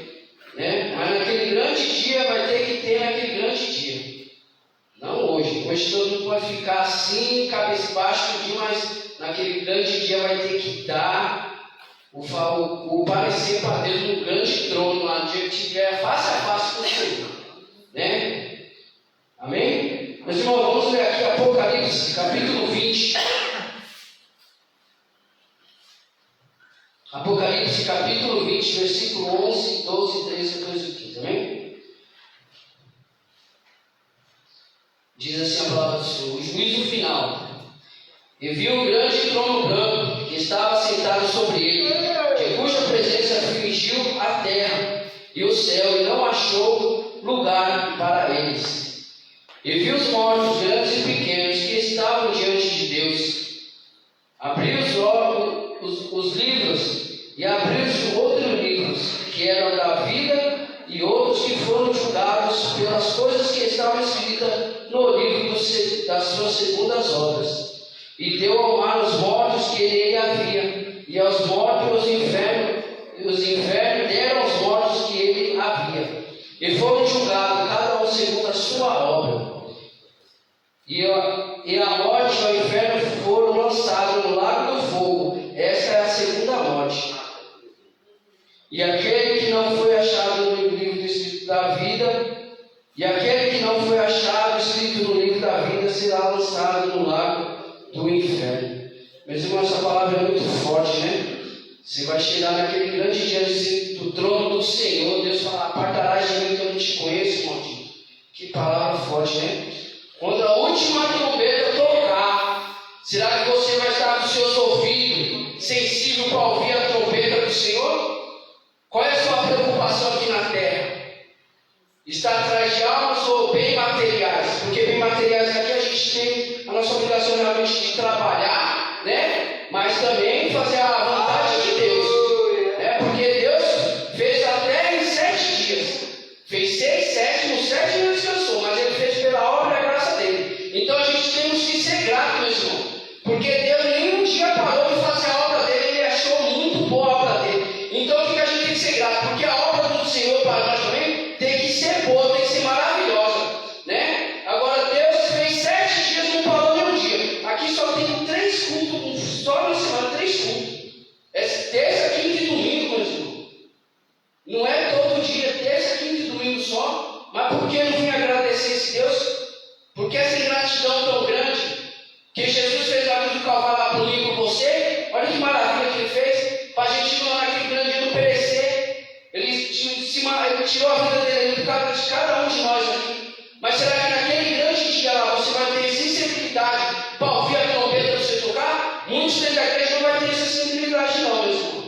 né? Mas naquele grande dia vai ter que ter naquele grande dia. Não hoje. Hoje todo mundo pode ficar assim, cabeça baixa, mas naquele grande dia vai ter que dar o parecer para Deus no grande trono, lá no dia que estiver face a face com o Senhor, né? Amém? Meus irmãos, vamos ler aqui Apocalipse, capítulo 20. Apocalipse, capítulo 20, versículo 11, 12, 13, 14 e 15. Amém? Diz assim a palavra do Senhor: o juízo final. E vi um grande trono branco que estava sentado sobre ele, de cuja presença fingiu a terra e o céu, e não achou lugar para eles. E vi os mortos, grandes e pequenos, que estavam diante de Deus. Abriu os livros, e abriu-se outros livros, que eram da vida, e outros que foram julgados pelas coisas que estavam escritas no livro das suas segundas obras. E deu ao mar os mortos que nele havia, e aos mortos os infernos deram aos mortos que ele havia. E foram julgados, cada um segundo a sua obra. E a morte e o inferno foram lançados no lago do fogo. Esta é a segunda morte. E aquele que não foi achado no livro do Espírito da vida, escrito no livro da vida, será lançado no lago do inferno. Meus irmãos, essa palavra é muito forte, né? Você vai chegar naquele grande dia do trono do Senhor, Deus fala: apartarás de mim que eu não te conheço, maldito. Que palavra forte, né? Quando a última trombeta tocar, será que você vai estar com seus ouvidos sensíveis para ouvir a trombeta do Senhor? Qual é a sua preocupação aqui na terra? Está atrás de almas ou bem materiais? Porque bem materiais aqui a gente tem a nossa obrigação realmente de trabalhar, né? Mas também fazer a vontade de Deus, né? Porque Deus fez a terra em 7 dias. Fez 6, 7, no 7 ele descansou, mas ele fez pela obra e a graça dele. Então a gente temos que ser grato, meu irmão. Porque Deus nenhum dia parou de fazer a obra dele, ele achou muito boa a obra dele. Então o que a gente tem que ser grato? Porque a obra do Senhor para nós também tem que ser boa, tem que ser maravilhosa, né? Agora Deus fez 7 dias, não parou nenhum dia. Aqui só tem 3 cultos, só na semana 3 cultos. É terça, quinta e domingo, meus irmãos. Não é todo dia, terça, quinta e domingo só. Mas por que não vim agradecer esse Deus? Porque essa ingratidão tão grande que Jesus fez na cruz do Calvário lá por mim e por você. Olha que maravilha que ele fez, para a gente não naquele grande dia não perecer. Ele tirou a vida dele por causa de cada um de nós aqui. Mas será que naquele grande dia lá você vai ter sensibilidade para ouvir a trombeta você tocar? Muitos dentro da igreja não vai ter essa sensibilidade não, meu irmão.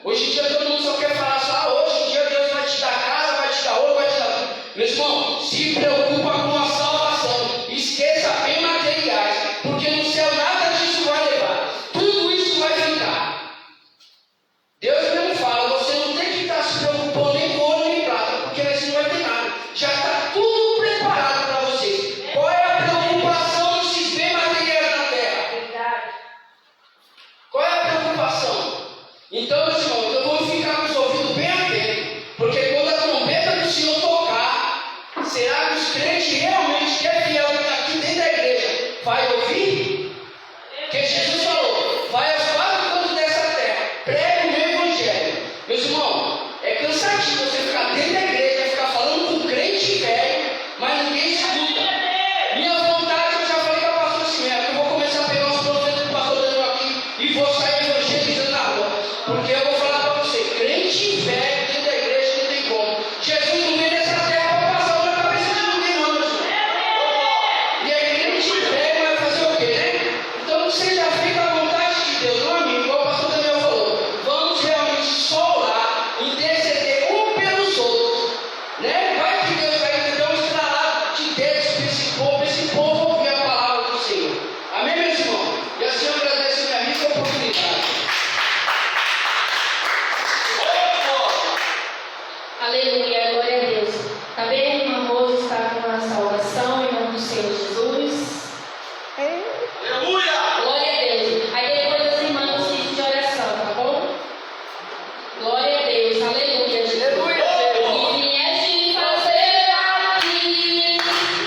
Hoje em dia todo mundo só quer falar só: hoje em dia Deus vai te dar casa, vai te dar ouro, vai te dar... Meu irmão, se preocupa com a salvação. Esqueça bem materiais, porque no céu nada disso vai levar. Tudo isso vai ficar. Deus mesmo fala: você não tem que estar se preocupando nem com ouro nem prata, porque assim não vai ter nada. vai ouvir? Porque Jesus falou, vai aos quatro cantos dessa terra, prega o meu evangelho. Meus irmãos, é cansativo você ficar dentro da igreja, ficar falando com crente velho, mas ninguém escuta. Minha vontade, eu já falei com a pastora Simé, que eu vou começar a pegar os profetas do pastor Daniel aqui e vou sair evangelizando na rua. Porque eu vou falar para você, crente velho dentro da igreja não tem como. Jesus não veio nessa terra para passar uma cabeça de ninguém, não, meus irmãos. E é crente velho, vai fazer o quê, né? Então você já fica à vontade de Deus, não, amigo? Igual o pastor Daniel falou, vamos realmente só orar, interceder um pelos outros, né? Vai que Deus vai ter um estralado de dedos para esse povo ouvir a palavra do Senhor. Amém, meus irmãos? E assim eu agradeço a minha rica oportunidade. Aleluia, glória a Deus. Tá bem, irmã Rose está com a salvação em nome do Senhor Jesus. Aleluia! Glória a Deus. Aí depois as irmãs vão seguir de oração, tá bom? Glória a Deus, aleluia, Jesus. E vieste fazer aqui,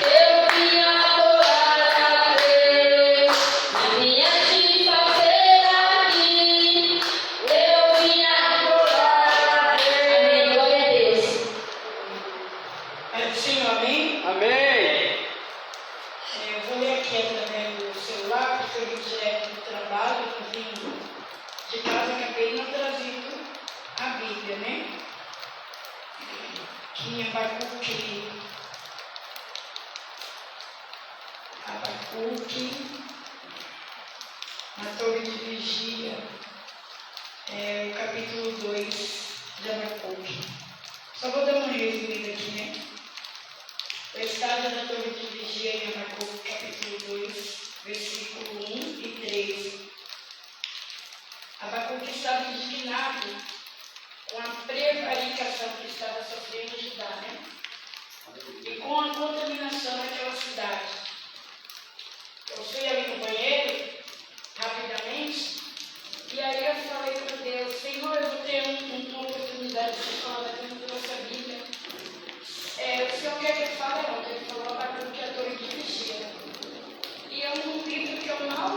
eu vim adorar a Deus. E vieste fazer aqui, eu vim adorar a Deus. Amém, glória a Deus. Sim, amém? Amém. Eu vou ler aqui através do celular, porque eu vim direto do trabalho, eu vim de casa, acabei não trazendo a Bíblia, né? Que em Abacuque, na torre de vigia, o capítulo 2 de Abacuque. Só vou dar uma resumida aqui, né? O estado da torre de vigia em Abacuque, capítulo 2, versículo 1 e 3. Abacuque estava indignado com a prevaricação que estava sofrendo Judá, né? E com a contaminação daquela cidade. Eu fui ali no banheiro, rapidamente, e aí eu falei para Deus, Senhor, eu vou ter uma oportunidade de falar daqui da nossa Bíblia. O Senhor quer que eu fale não, ele falou Abacuque é a torre de vigia. E é um livro que eu mal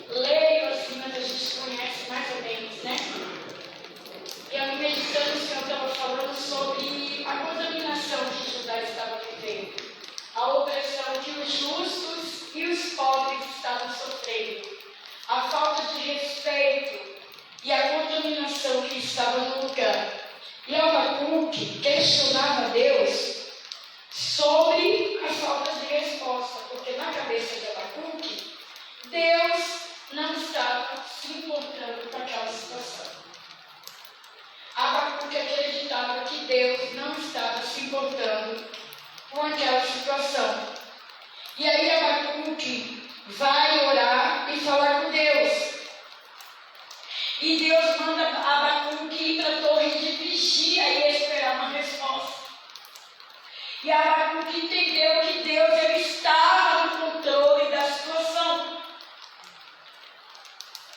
leio assim, mas a gente conhece mais ou menos, né? E a meditando, o Senhor estava falando sobre a contaminação que Judá estava vivendo, a opressão que os justos e os pobres estavam sofrendo, a falta de respeito e a contaminação que estava no lugar. E Abacuque questionava Deus sobre a falta de resposta, porque na cabeça de Abacuque, Deus não estava se importando com aquela situação. Abacuque acreditava que Deus não estava se importando com aquela situação. E aí Abacuque vai orar e falar com Deus. E Deus manda Abacuque ir para a torre de vigia e esperar uma resposta. E Abacuque entendeu que Deus ele estava no controle da situação.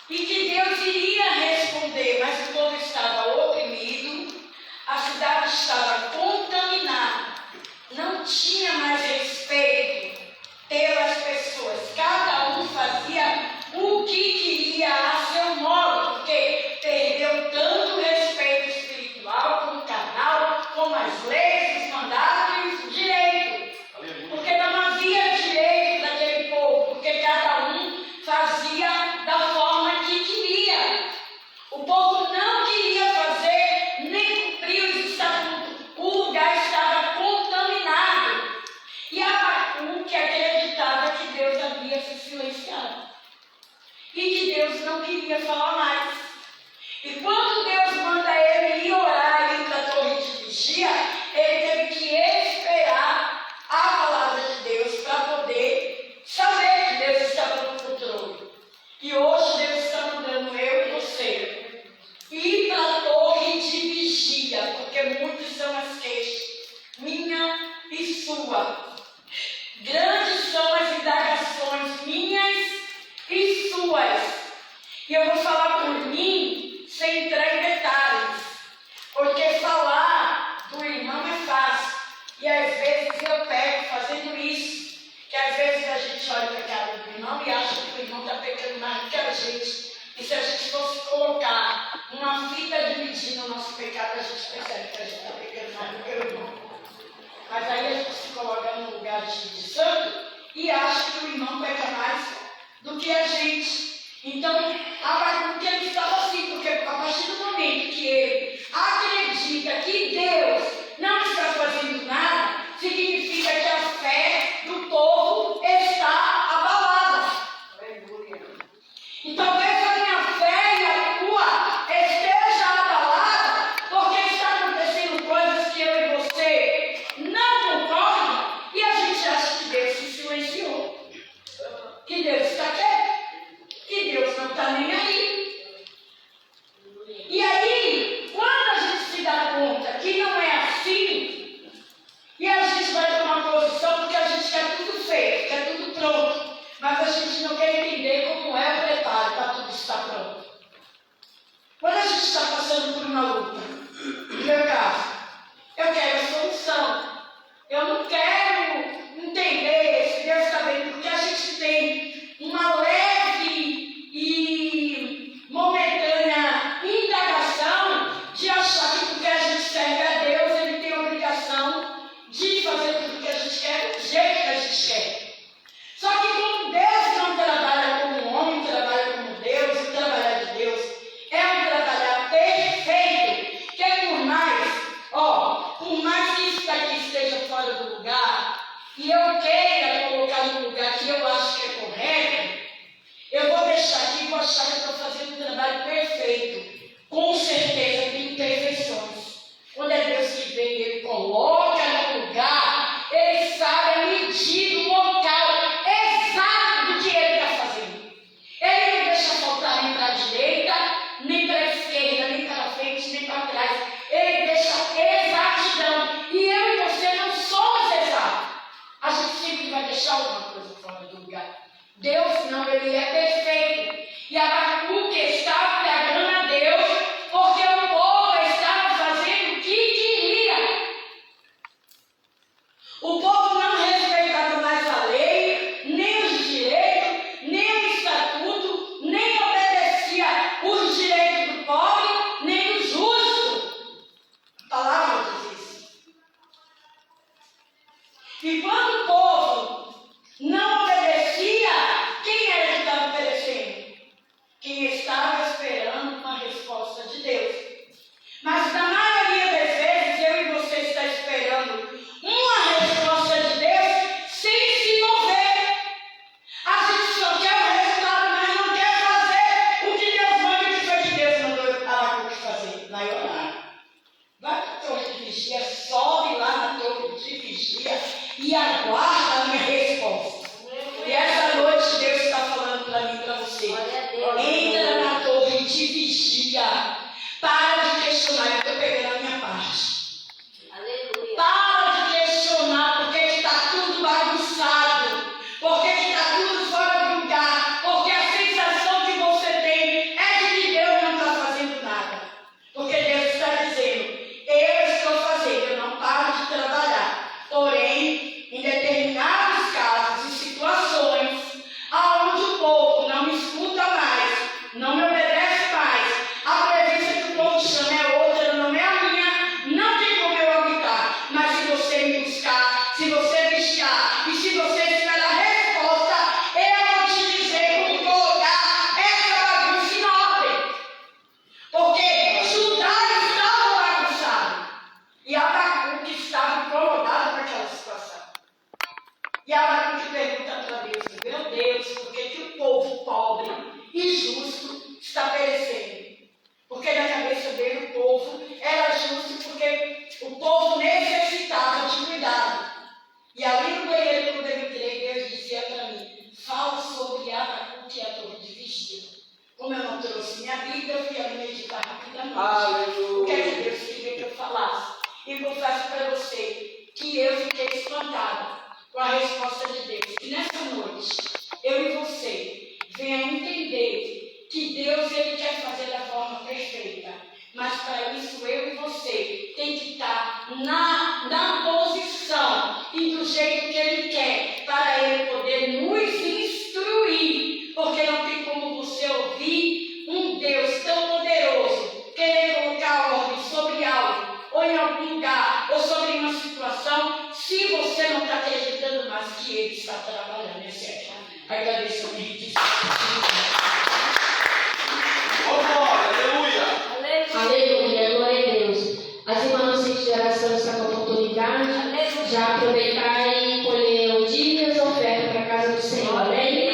E que Deus iria responder, mas o povo estava oprimido, a cidade estava contaminada, não tinha mais respeito pelas pessoas, cada um fazia o que queria a seu modo, porque perdeu tanto respeito espiritual como carnal, como as leis, os mandatos e o direito. Porque não havia direito daquele povo, porque cada um fazia da forma que queria. O povo não queria fazer nem cumprir os estatutos. O lugar estava contaminado. E Abacuque acreditava que Deus havia se silenciado. E que Deus não queria falar mais. E quando Deus manda ele ir orar ali para a torre de vigia, ele teve que esperar a palavra de Deus para poder saber que Deus estava no controle. E hoje Deus está mandando eu e você ir para a torre de vigia, porque muitas são as queixas, minha e sua. Grandes são as indagações minhas e suas. E eu vou falar por mim sem entrar em detalhes, porque falar do irmão é fácil. E às vezes eu pego fazendo isso, que às vezes a gente olha para aquela ele mais do que a gente. E se a gente fosse colocar uma fita de medir no nosso pecado, a gente percebe que a gente está pecando mais do que o irmão. Mas aí a gente se coloca num lugar de santo e acha que o irmão peca mais do que a gente. Então, Abacuque ele estava assim, porque a partir do momento que ele acredita que Deus não está fazendo nada, significa que a fé do povo está abalada. E talvez a minha fé e a tua esteja abalada porque está acontecendo coisas que eu e você não concordam e a gente acha que Deus se silenciou, que Deus está quieto, que Deus não está nem aí. E aí, quando a gente se dá conta que não é assim, e a gente vai tomar posição porque a gente quer tudo feito, quer tudo pronto, mas a gente não quer entender como é o preparo para tudo estar pronto. Quando a gente está passando por uma luta, no meu caso, eu quero a solução. Eu não quero entender se Deus está bem, porque a gente tem uma leve e momentânea indagação de achar que porque a gente serve a Deus, Ele tem a obrigação de fazer tudo que a gente quer, do jeito que a gente quer. Só que como Deus não trabalha como um homem, trabalha como Deus, o trabalhar de Deus é um trabalhar perfeito, que é por mais que isso daqui esteja fora do lugar, e eu queira colocar no lugar que eu acho que é correto, eu vou deixar aqui e vou achar que eu estou fazendo um trabalho perfeito. Com certeza tem imperfeições. Quando é Deus que vem e Ele coloca no lugar, Ele sabe a medida, o local exato do que Ele está fazendo. Ele não deixa faltar nem para a direita, nem para a esquerda, nem para frente, nem para trás. Ele deixa exatidão. E eu e você não somos exatos. A gente sempre vai deixar alguma coisa fora do lugar. Deus não, Ele é perfeito. E Abacuque estava agradando a Deus porque o povo estava fazendo o que queria. O povo não respeitava mais a lei, nem os direitos, nem o estatuto, nem obedecia os direitos do pobre, nem do justo. A palavra diz isso. E quando o povo não obedecia, quem era que estava obedecendo? Quem estava esperando uma resposta de Deus. Mas na maioria das vezes, eu e você está esperando uma resposta de Deus sem se mover. A gente só quer o resultado, mas não quer fazer o que Deus manda. O que foi que Deus mandou Abacuque fazer? Vai orar. Vai para a torre de vigia, sobe lá na torre de vigia e aguarda a minha resposta. E essa noite Deus está falando para mim e para você. Entra na torre de vigia. Para de questionar. Eu estou pegando a minha parte. Aleluia. Para de questionar porque está tudo bagunçado. Porque está tudo fora do lugar. Porque a sensação que você tem é de que Deus não está fazendo nada. Porque Deus está dizendo, eu estou fazendo, eu não paro de trabalhar. Porém, em determinados casos e situações, aonde o povo não me escuta mais, não me obedece mais, a presença que o povo chama é outra, não é a minha, não tem como eu habitar. Mas se você me buscar, se você deixar e se você esperar a resposta, eu vou te dizer como colocar essa bagunça em ordem. Porque Judá estava bagunçado e Abacuque estava incomodado com aquela situação. E Abacuque pergunta para Deus, meu Deus, por que o povo pobre e justo está perecendo? Porque na cabeça dele o povo era justo porque o povo necessitava de cuidado. E ali no banheiro, quando eu entrei, Deus dizia para mim, fala sobre Abacuque e a torre de vigia. Como eu não trouxe minha Bíblia, eu fui ali meditar rapidamente. O que é que Deus queria que eu falasse? E confesso para você que eu fiquei espantada com a resposta de Deus. E nessa noite, eu e você venha entender que Deus ele quer fazer da forma perfeita. Mas para isso, eu e você tem que estar na posição e do jeito que Ele quer, para Ele poder nos instruir. Porque não tem como mas que Ele está trabalhando nesse ano. Agradeço o Henrique. Aleluia! Aleluia, glória a Deus. As irmãs do Centro de Oração estão com a oportunidade. Já aproveitar e colher o dízimo e as ofertas para a casa do Senhor. Amém?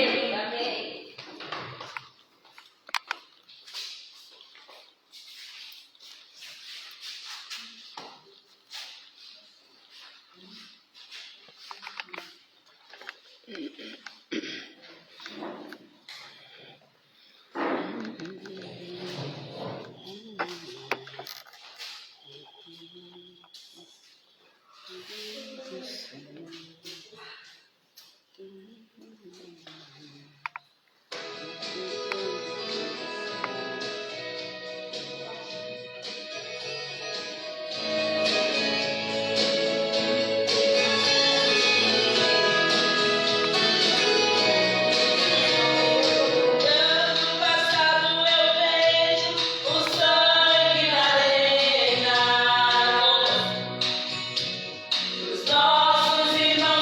Nossos irmãos.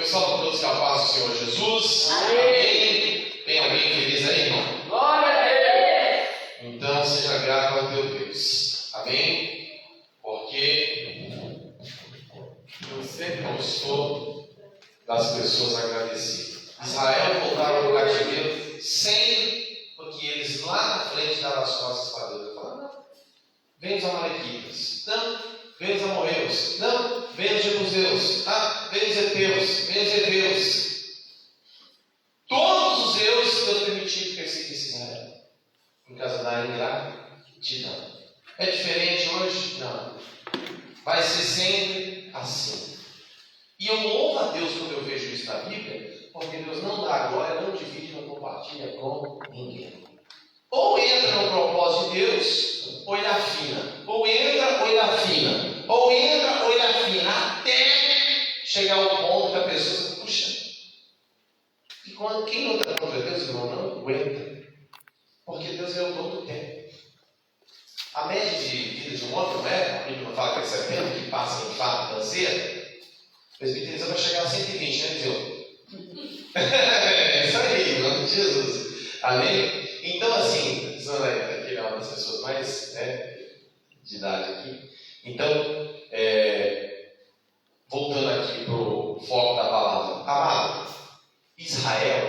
salve todos que a paz do Senhor Jesus. Amém. Tem alguém feliz aí, irmão? Glória a Deus. Então seja grato ao teu Deus. Amém? Porque eu sempre gostou das pessoas agradecidas. Israel voltaram para o cativeiro sempre porque eles lá na frente davam as costas para Deus. Falaram, não, vem os amalequitas, não, vem os amorreus, não, vem os jebuseus, vem os heteus, vem os heveus. Todos os Deus permitiram que perseguisse Israel. Em casa da ingratidão. É diferente hoje? Não. Vai ser sempre assim. E eu louvo a Deus quando eu vejo isso na Bíblia, porque Deus não dá a glória, não divide, não compartilha com ninguém. Ou entra no propósito de Deus, ou ele afina. Ou entra, ou ele afina. Ou entra, ou ele afina. Até chegar ao ponto que a pessoa diz, puxa, e quem não está contra Deus, irmão, não aguenta. Porque Deus é o dono do tempo. A média de vida de um homem, não é? A Bíblia não fala que é 70, que passa em fato financeiro. O presbiteriano vai chegar a 120, né, Viseu? É isso aí, em nome de Jesus. Amém? Então, assim, aqui é uma das pessoas mais de idade aqui. Então, voltando aqui para o foco da palavra. Amado, Israel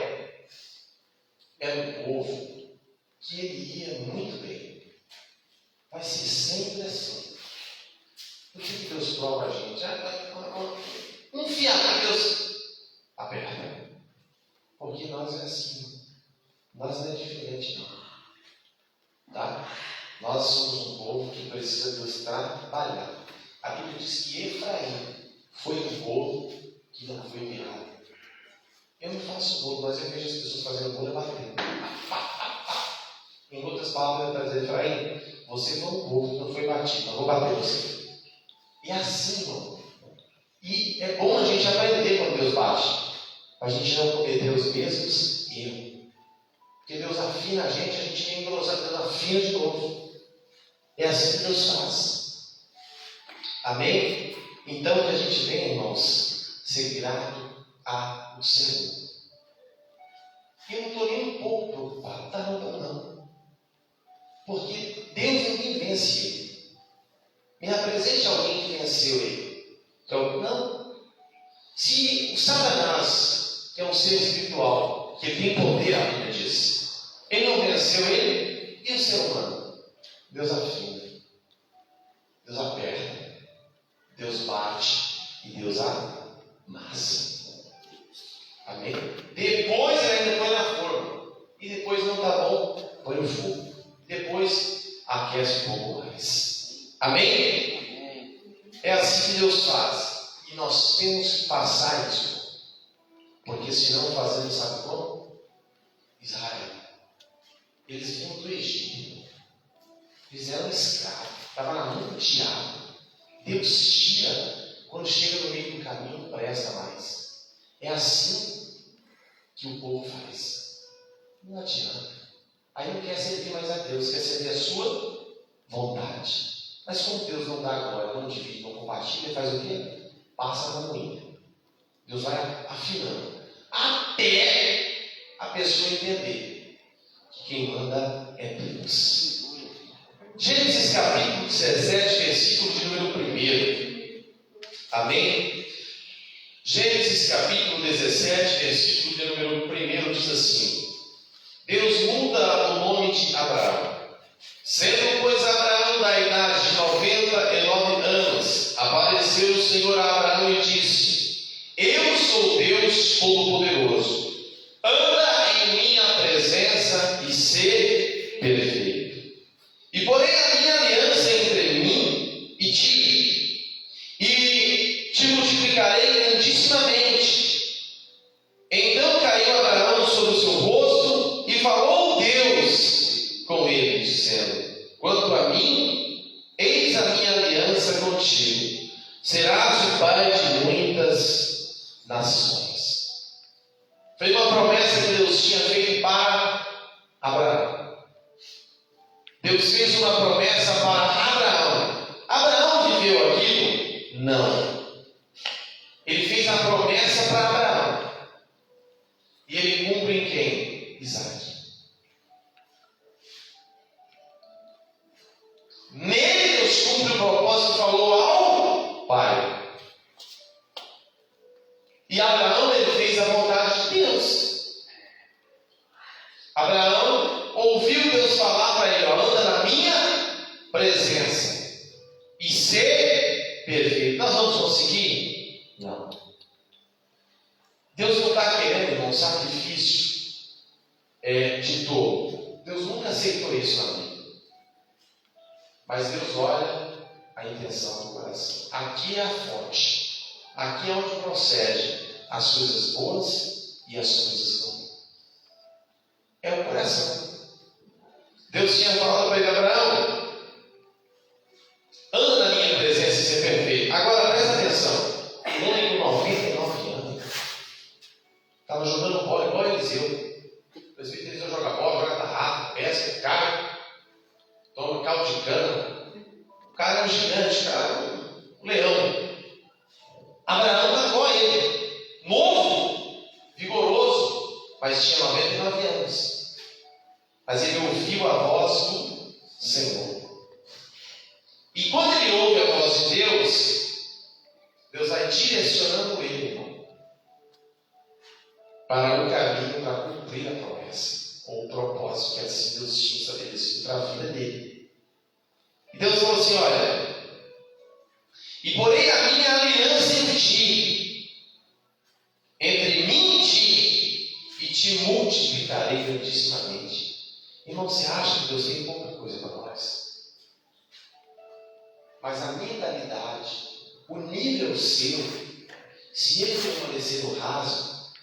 era um povo que ele ia muito bem. Vai ser sempre assim. Por que Deus prova a gente? Um fiado que Deus aperta. Porque nós é assim. Nós não é diferente, não. Tá? Nós somos um povo que precisa de Deus trabalhar. A Bíblia diz que Efraim foi um povo que não foi virado. Eu não faço bolo, mas eu vejo as pessoas fazendo bolo e batendo. Em outras palavras, eu estou dizendo, Efraim, você foi um povo que não foi batido, não vou bater você. E assim, irmão. E é bom a gente aprender quando Deus bate, para a gente não cometer os mesmos erros. Porque Deus afina a gente tem que gostar, Deus afina de novo. É assim que Deus faz. Amém? Então, que a gente venha, irmãos, ser grato ao Senhor. Eu não estou nem um pouco preocupado, tá? Não. Porque Deus ninguém vence ele. Me apresente alguém que venceu ele. Não. Se o Satanás, que é um ser espiritual, que tem poder, a Bíblia diz, ele não venceu ele, e o ser humano? Deus afina, Deus aperta, Deus bate e Deus amassa. Amém? Depois ele ainda põe na forma. E depois não está bom, põe no fogo. Depois aquece um pouco mais. Amém? É assim que Deus faz. E nós temos que passar isso. Porque senão fazemos, sabe como? Israel. Eles vinham do Egito. Eles eram escravos. Estavam na mão do diabo. Deus tira. Quando chega no meio do caminho, não presta mais. É assim que o povo faz. Não adianta. Aí não quer servir mais a Deus, quer servir a sua vontade. Mas como Deus não dá glória, não divide, não compartilha, faz o quê? Passa na moinha. Deus vai afinando. Até a pessoa entender que quem manda é Deus. Gênesis capítulo 17, versículo de número 1. Amém? Gênesis capítulo 17, versículo de número 1 diz assim: Deus muda o nome de Abraão. Sendo, pois, Abraão da idade de 99 anos, apareceu o Senhor a Abraão e disse: Eu sou Deus Todo-Poderoso. Anda em minha presença e sê perfeito. E porém a minha aliança entre mim e ti, e te multiplicarei grandissimamente. Então caiu Abraão sobre o seu rosto e falou Deus com ele, dizendo: Quanto a mim, eis a minha aliança contigo. Serás o pai de muitas nações. Foi uma promessa que Deus tinha feito para Abraão. Deus fez uma promessa para Abraão. Abraão viveu aquilo? Não. Ele fez a promessa para Abraão. Isaac. Nele Deus cumpre o propósito que falou ao pai. E Abraão, ele fez a vontade de Deus. Abraão ouviu Deus falar para ele: anda na minha presença e ser perfeito. Nós vamos conseguir? Não. Deus não está querendo, irmão, sacrifício de dor. Deus nunca aceitou isso na vida. Mas Deus olha a intenção do coração. Aqui é a fonte. Aqui é onde procede as coisas boas e as coisas ruins. É o coração. Deus tinha falado para ele: Abraão, anda na minha presença e ser perfeito. Agora presta atenção. Um homem com 99 anos estava jogando bola igual Eliseu. Os Eliseu joga bola, joga tarrafa, pesca, cai, toma caldo de cana. O cara é um gigante, o cara é um leão. Abraão marcou ele, novo, vigoroso, mas tinha 99 anos. Mas ele ouviu a voz do Senhor. E quando ele ouve a voz de Deus, Deus vai direcionando ele, irmão, para o caminho para cumprir a promessa, ou o propósito que assim Deus tinha estabelecido para a vida dele. E Deus falou assim: olha, e porém a minha aliança entre mim e ti, e te multiplicarei grandissimamente. Irmão, você acha que Deus tem pouca coisa para nós? Mas a mentalidade, o nível seu, se ele permanecer no raso,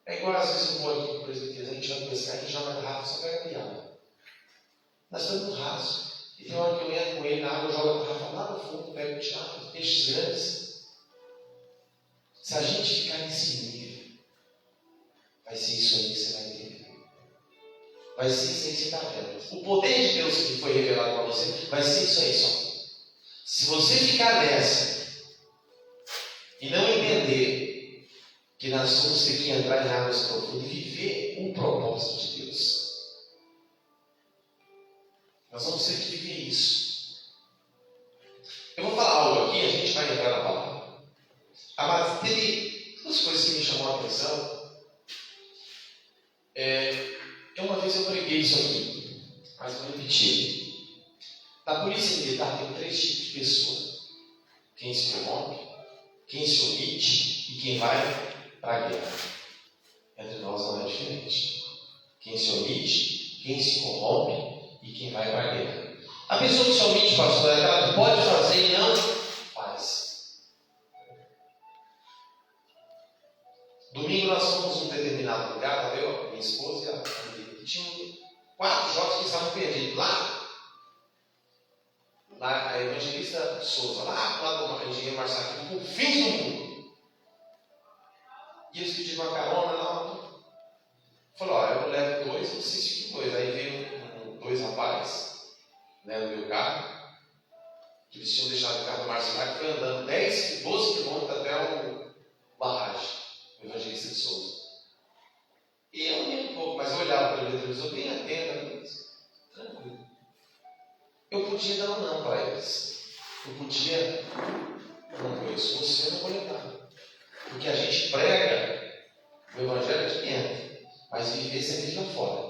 é igual às vezes eu vou aqui, por exemplo, a gente vai pescar, a gente joga na rafa, só pega piada. Nós estamos no raso. E tem hora que eu entro com ele na água, eu jogo a garrafa lá no fundo, pego tirar peixes grandes. Se a gente ficar nesse nível, vai ser isso aí que você vai entender. Vai ser isso aí que você está vendo. O poder de Deus que foi revelado para você vai ser isso aí só. Se você ficar nessa e não entender que nós vamos ter que entrar em águas profundas e viver o propósito de Deus, nós vamos ter que viver isso. Eu vou falar algo aqui, a gente vai entrar na palavra. Mas teve duas coisas que me chamou a atenção. Uma vez eu preguei isso aqui, mas vou repetir. Na polícia militar tem 3 tipos de pessoa: quem se corrompe, quem se omite e quem vai para a guerra. Entre nós não é diferente. Quem se omite, quem se corrompe e quem vai para a guerra. A pessoa que se omite, pastor, é aquela que pode fazer e não faz. Domingo nós fomos em um determinado lugar, estava eu, minha esposa e a família. E tinha 4 jovens que estavam perdidos lá. A evangelista Souza, lá do engenheiro Marçal, no fim do mundo. E eles pediram uma carona lá. Falou: olha, eu levo 2, vocês ficam 2. Aí veio 2 rapazes, né, no meu carro, que eles tinham deixado o carro do Marçal, que foi andando 12 quilômetros até o barragem, o evangelista de Souza. E eu nem um pouco, mas eu olhava pelo retrovisor bem atento, tranquilo. Eu podia dar um não para eles. Eu podia, não conheço você, eu não vou levar. Porque a gente prega o evangelho de dentro, mas viver sempre de lá fora.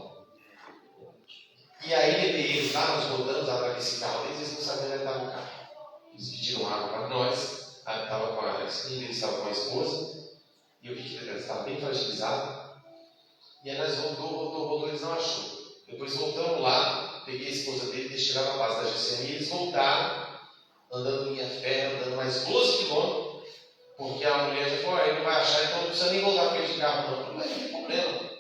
E aí eles lá, nós voltamos atrás desse carro deles, eles não sabiam onde estava o carro. Eles pediram água para nós, estava com a esposa, eles estavam com a esposa, e eu vi que ele estava bem fragilizado. E aí nós voltou, eles não achou. Depois voltamos lá, peguei a esposa dele, eles tiraram a base da GCM e eles voltaram, andando minha fé, andando mais 12 quilômetros, porque a mulher já falou: ele não vai achar, então não precisa nem voltar para ele de carro, não. Mas não tem problema.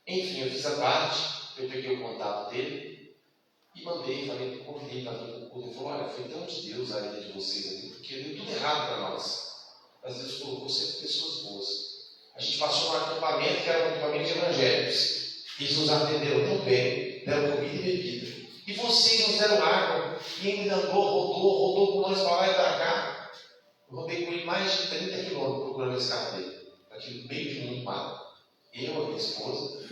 Enfim, eu fiz a parte, eu peguei o contato dele e mandei, convidei para vir para o culto. Ele falou: olha, foi tão de Deus a vida de vocês aqui, porque deu tudo errado para nós. Mas Deus colocou sempre pessoas boas. A gente passou num acampamento que era um acampamento de evangélicos. Eles nos atenderam tão bem, deram comida e bebida. E vocês nos deram água. E ainda rodou com nós para lá e para cá. Eu rodei com ele mais de 30 quilômetros procurando esse carro dele. Aquele meio de mundo mato. Eu, a minha esposa,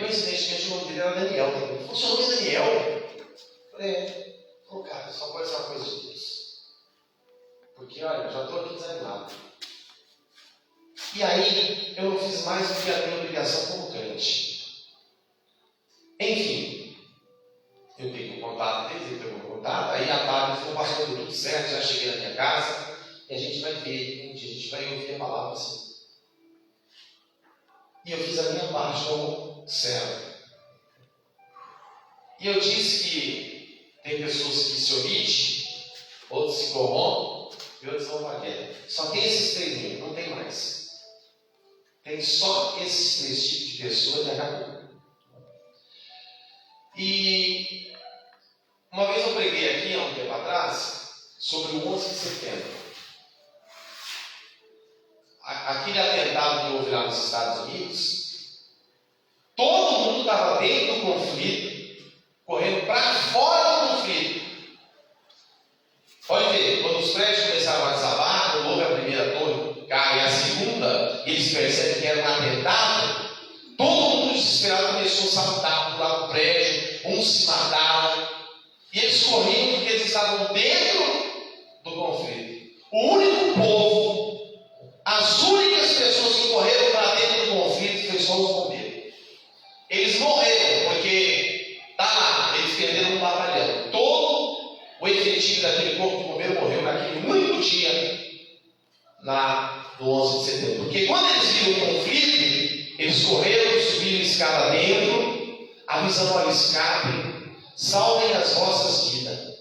coincidentemente o nome dele era Daniel. Ele falou, seu nome é Daniel? Eu falei, é. Falou, cara, só pode ser uma coisa de Deus. Porque, olha, eu já estou aqui desanimado. E aí, eu não fiz mais do que a minha obrigação como crente. Enfim, eu peguei o contato dele, ele pegou o contato, aí à tarde falou, pastor, deu tudo certo, já cheguei na minha casa, e a gente vai ver, um dia a gente vai ouvir a palavra assim. E eu fiz a minha parte como servo. E eu disse que tem pessoas que se omitem, outros se corrompem e outros vão para a guerra. Só tem esses três níveis, não tem mais. Tem só esses três tipos de pessoas e acabou. E uma vez eu preguei aqui, há um tempo atrás, sobre o 11 de setembro. Aquele atentado que houve lá nos Estados Unidos, todo mundo estava dentro do conflito, correndo para fora do conflito. Pode ver, quando os prédios começaram a desabar, quando houve a primeira torre, cai a segunda, eles percebem que era um atentado, todo mundo desesperado começou a saltar para lá do prédio, uns se mataram, e eles corriam porque eles estavam dentro do conflito. O único povo, as únicas pessoas que correram para dentro do conflito foi só os bombeiros. Eles morreram porque está lá, eles perderam um batalhão. Todo o efetivo daquele corpo de bombeiro morreu naquele único dia, lá no 11 de setembro. Porque quando eles viram o conflito, eles correram, subiram escada dentro, avisando: olha, escapem, salvem as vossas vidas.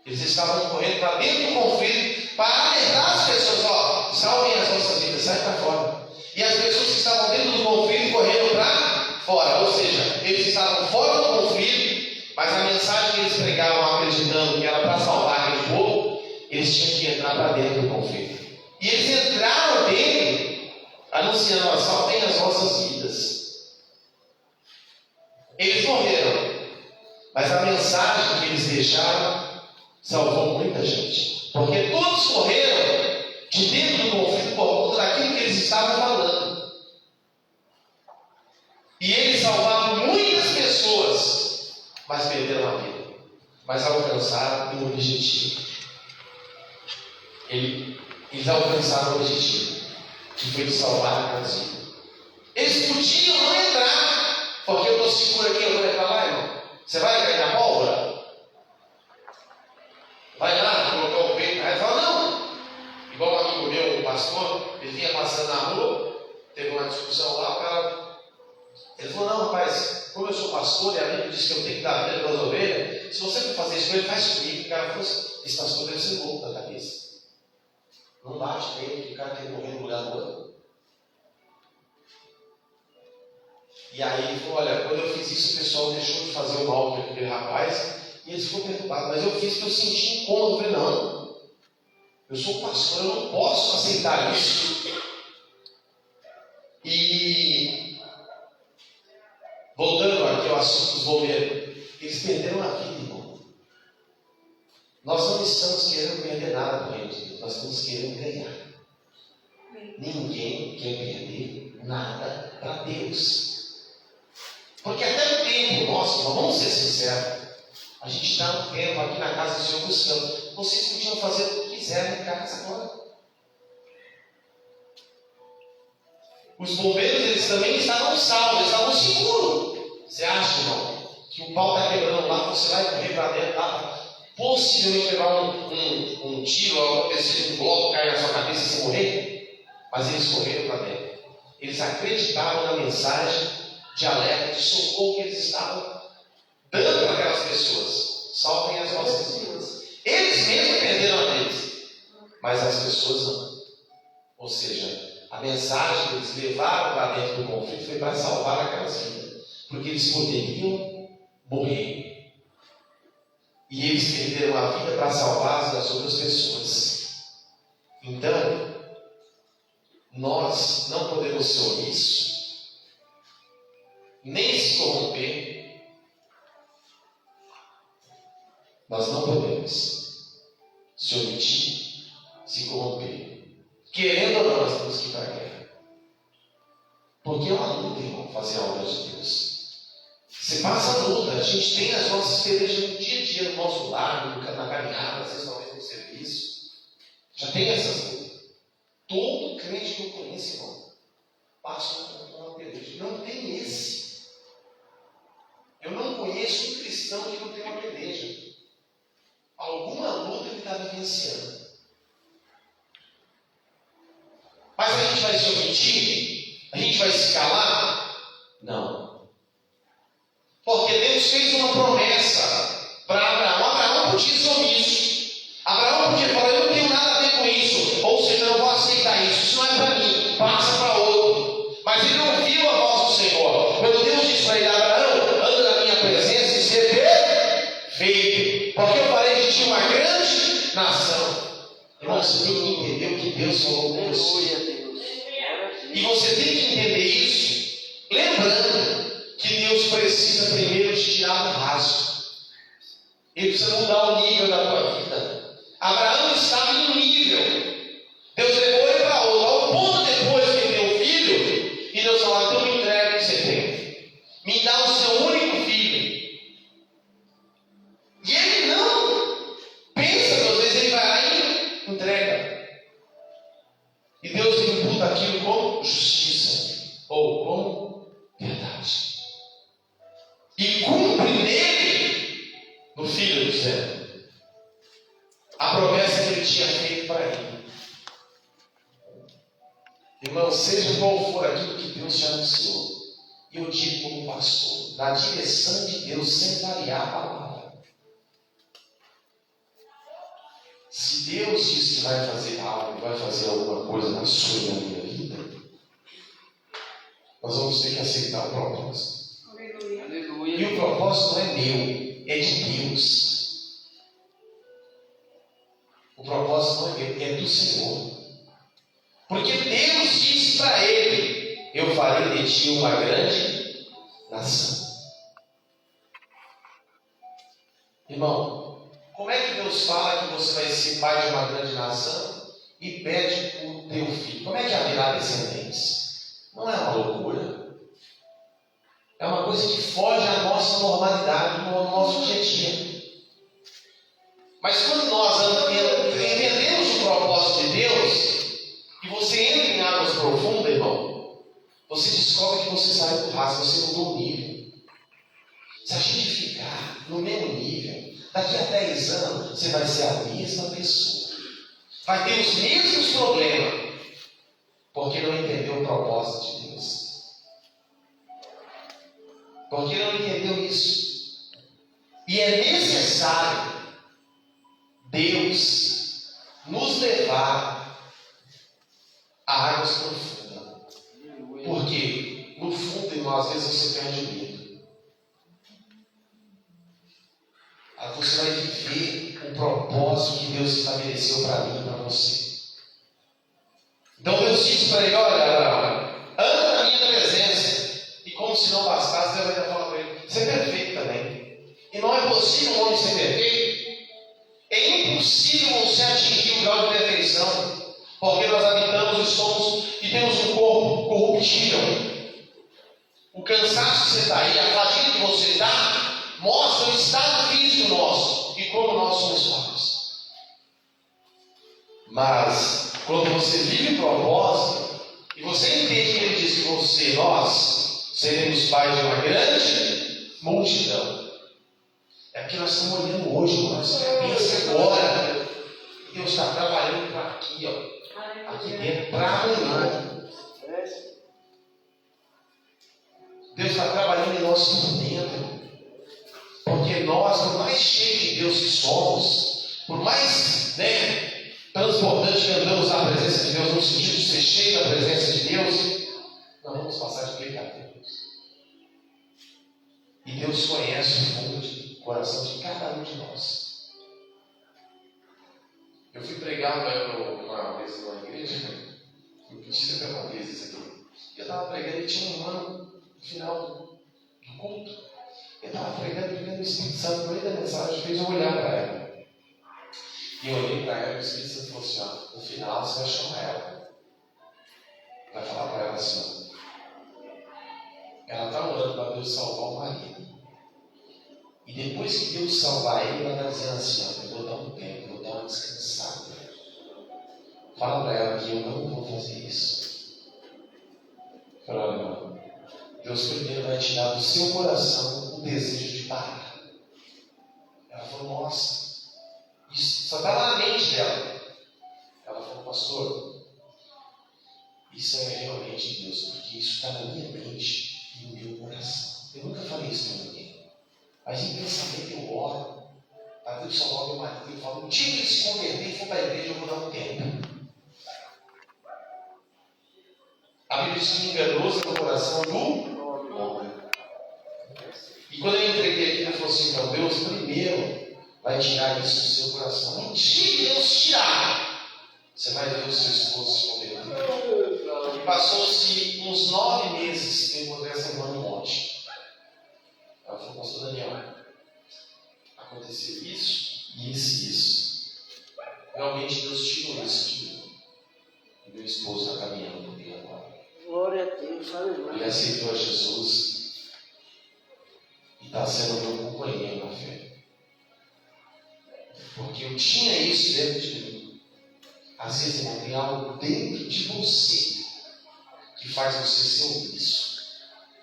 Eles estavam correndo para dentro do conflito para alertar as pessoas: ó, salvem as vossas vidas, sai para fora. E as pessoas que estavam dentro do conflito correram para fora, ou seja, eles estavam fora do conflito, mas a mensagem que eles pregavam acreditando que era para salvar aquele povo, eles tinham que entrar para dentro do conflito. E eles entraram dentro, anunciando: ó, salvem as vossas vidas. Eles morreram, mas a mensagem que eles deixaram salvou muita gente, porque todos correram de dentro do conflito por conta daquilo que eles estavam falando. E eles salvaram muitas pessoas, mas perderam a vida. Mas alcançaram um objetivo. Eles alcançaram o objetivo, que foi de salvar aquelas vidas. Eles podiam não entrar, porque eu estou seguro aqui, eu vou levar lá, irmão. Você vai cair na pólvora? Vai lá, colocar o peito, aí fala: não. Igual um amigo meu, um pastor, ele vinha passando na rua, teve uma discussão lá, o cara, ele falou: não, rapaz, como eu sou pastor e a Bíblia diz que eu tenho que dar vida para as ovelhas, se você for fazer isso com ele, faz comigo. O cara falou assim: esse pastor deve ser louco na cabeça. Não bate nele, que o cara quer morrer no lugar do outro. E aí ele falou: olha, quando eu fiz isso, o pessoal deixou de fazer o mal para aquele rapaz, e eles ficou perturbados, mas eu fiz que eu senti incômodo. Eu falei: não, eu sou pastor, eu não posso aceitar isso. E voltando aqui ao assunto dos bombeiros, eles perderam a vida, irmão. Nós não estamos querendo perder nada do reino de Deus, nós estamos querendo ganhar. Ninguém quer perder nada para Deus. Porque até o tempo nosso, vamos ser sinceros, a gente está um tempo aqui na casa do Senhor buscando. Vocês podiam fazer o que quiserem em casa agora. Os bombeiros, eles também estavam salvos, estavam seguros. Você acha, irmão, que o pau está quebrando lá, você vai correr para dentro lá, possivelmente levar um tiro, ou acontecer um bloco, cair na sua cabeça e você morrer? Mas eles correram para dentro. Eles acreditavam na mensagem de alerta, de socorro que eles estavam dando para aquelas pessoas. Salvem as vossas vidas. Eles mesmos perderam a deles, mas as pessoas não. Ou seja, a mensagem que eles levaram para dentro do conflito foi para salvar aquelas vidas, porque eles poderiam morrer. E eles perderam a vida para salvar as outras pessoas. Então, nós não podemos ser omissos, nem se corromper. Nós não podemos se omitir, se corromper. Querendo ou não, nós temos que ir para a guerra. Porque é uma luta, irmão, fazer a obra de Deus. Você passa a luta, a gente tem as nossas pelejas no dia a dia, no nosso lar, na caminhada, às vezes talvez no serviço. Já tem essas lutas. Todo crente que eu conheço, irmão, passa uma peleja. Não tem esse. Eu não conheço um cristão que não tem uma peleja. Alguma luta ele está vivenciando. Mas a gente vai se omitir? A gente vai se calar? Não. Porque Deus fez uma promessa para Abraão. Abraão podia ser omisso. Abraão podia falar, eu não tenho nada a ver com isso. Ou seja, eu não vou aceitar isso. Isso não é para mim. Passa para outro. Mas ele ouviu a voz do Senhor. Quando Deus disse para ele, Abraão, anda na minha presença e ser perfeito. Porque eu farei de ti uma grande nação. Irmão, você tem que entender o que Deus falou com você. E você tem que entender isso, lembrando que Deus precisa primeiro te tirar do raso. Ele precisa mudar o nível da tua vida. Abraão estava em um nível. Deus levou ele para outro. Ao ponto depois que ele deu o filho, e Deus falou, então me entrega o que você tem. Me dá o seu único filho. E ele não pensa, às vezes ele vai lá e entrega. E Deus imputa aquilo como justiça, ou como verdade. E cumpre nele, no Filho do céu, a promessa que ele tinha feito para ele. Irmão, seja qual for aquilo que Deus te anunciou, eu digo como pastor, na direção de Deus, sem variar a palavra. Se Deus diz que vai fazer algo, vai fazer alguma coisa na sua e na minha vida, nós vamos ter que aceitar o propósito. Aleluia. E o propósito não é meu, é de Deus. O propósito não é meu, é do Senhor. Porque Deus disse para ele, eu farei de ti uma grande nação. Irmão, como é que Deus fala que você vai ser pai de uma grande nação e pede o teu filho? Como é que haverá descendentes? Não é uma loucura? É uma coisa que foge à nossa normalidade, no nosso dia a dia. Mas quando nós entendemos o propósito de Deus, e você entra em águas profundas, irmão, você descobre que você saiu do raso, você mudou o nível. Se a gente ficar no mesmo nível, daqui a 10 anos, você vai ser a mesma pessoa. Vai ter os mesmos problemas, porque não entendeu o propósito de Deus. Porque não entendeu isso. E é necessário Deus nos levar a águas profundas. Porque no fundo, irmão, às vezes você perde o medo. Você vai viver o propósito que Deus estabeleceu para mim e para você. Então Deus disse para ele, olha, Abraão, anda na minha presença. E como se não bastasse, Deus vai falar para ele, você é perfeito também. E não é possível um homem ser perfeito. É impossível você atingir o grau de perfeição. Porque nós habitamos e somos e temos um corpo corruptível. O cansaço que você está aí, a fadiga que você está, mostra o estado físico nosso e como nós somos fracos. Mas, quando você vive o propósito, e você entende que ele diz que nós, seremos pais de uma grande multidão. É porque nós estamos olhando hoje, nós pensa agora. Deus está trabalhando para aqui, ó, aqui dentro, para amanhã. Deus está trabalhando em nós por dentro. Porque nós, por mais cheios de Deus que somos, por mais transbordante que andamos na presença de Deus, no sentido de ser cheio da presença de Deus, nós vamos passar de pecadores. E Deus conhece o fundo do coração de cada um de nós. Eu fui pregar uma vez numa igreja, eu pedi até uma vez isso aqui. E eu estava pregando e tinha um ano no final do culto. Eu estava pregando o Espírito Santo, no meio da mensagem, fez eu olhar para ela. E eu olhei para ela e o Espírito Santo falou assim, no final você vai chamar ela. Vai falar para ela assim, ela está orando para Deus salvar o marido. E depois que Deus salvar ele, ela está dizendo assim: ó, eu vou dar um tempo, vou dar uma descansada. Fala para ela que eu não vou fazer isso. Fala, olha, irmão, Deus primeiro vai tirar do seu coração o desejo de parar. Ela falou: nossa, isso só estava na mente dela. Ela falou: pastor, isso é realmente Deus, porque isso está na minha mente e no meu coração. Eu nunca falei isso para ninguém, mas em pensamento eu oro para Deus salvar meu marido. Eu falo: no dia que ele se converter e for para a igreja, eu vou dar um tempo. A Bíblia diz que enganoso é o coração do homem. E quando eu entreguei aqui, ele falou assim: então Deus primeiro vai tirar isso do seu coração. No dia que Deus tirar, você vai ver o seu esposo se converter. E passou-se uns 9 meses, eu encontrei essa irmã no monte. Ela falou: pastor Daniel, aconteceu isso, isso. Realmente Deus tirou isso de mim. E meu esposo está caminhando comigo agora. Glória a Deus, aleluia. Ele aceitou a Jesus e está sendo meu companheiro na fé. Porque eu tinha isso dentro de mim. Às vezes, irmão, tem algo dentro de você que faz você ser omisso.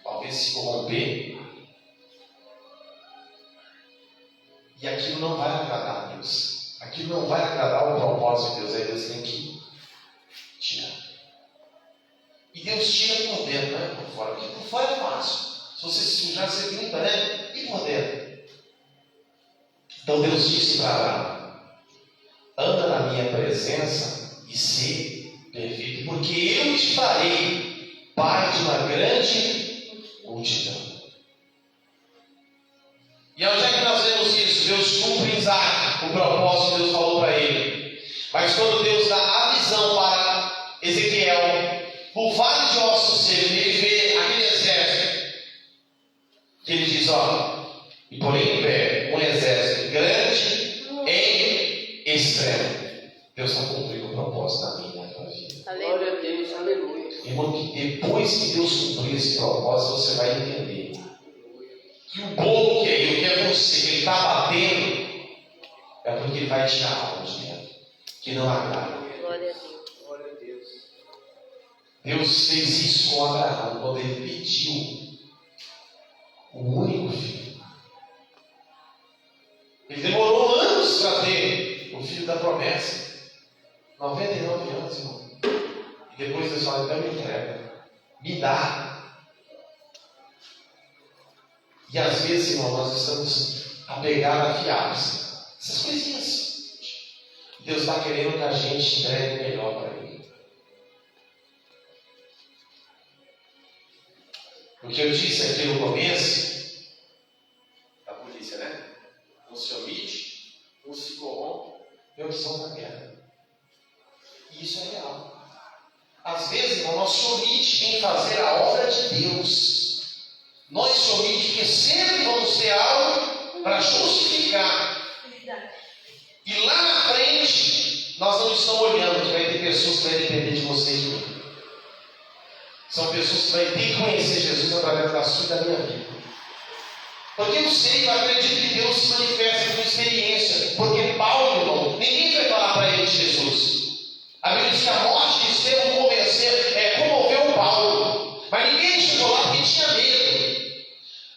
Talvez se corromper. E aquilo não vai agradar a Deus. Aquilo não vai agradar o propósito de Deus. Aí Deus tem que tirar. E Deus tira por dentro, não é por fora. Porque por fora é fácil. Se você se sujar, você limpa, né? E por dentro? Então Deus disse para Abraão: anda na minha presença e sê perfeito, porque eu te farei pai de uma grande multidão. E onde é que nós vemos isso? Deus cumpre em Isaac o propósito que Deus falou para ele. Mas quando Deus dá a visão para Ezequiel, o vale de ossos seus, ele vê aquele exército, que ele diz: ó, e porém em pé um exército grande em extremo. Deus está cumprindo o propósito da minha e da tua vida. Glória a Deus, aleluia. Irmão, que depois que Deus cumprir esse propósito, você vai entender que o bolo que é ele, que é você, que ele está batendo, é porque ele vai tirar algo de dentro, que não agrada. Glória a Deus. Deus fez isso com Abraão quando ele pediu o único filho. Ele demorou anos para ter o filho da promessa. 99 anos, irmão. E depois Deus fala: então me entrega, me dá. E às vezes, irmão, nós estamos apegados a fiados. Essas coisinhas. Deus está querendo que a gente entregue o melhor para Ele. O que eu disse aqui no começo da polícia, né? Não se omite, não se corrompe, é opção da guerra. E isso é real. Às vezes, irmão, nós se omite em fazer a obra de Deus. Nós se omite porque sempre vamos ter algo para justificar. E lá na frente, nós não estamos olhando que vai ter pessoas que vão depender de você e de mim. São pessoas que vão ter que conhecer Jesus através da sua e da minha vida. Porque eu sei, eu acredito que Deus se manifesta com experiência. Porque Paulo, irmão, ninguém vai falar para ele de Jesus. A Bíblia diz que a morte de Estevão comoveu Paulo. Mas ninguém chegou lá porque tinha medo.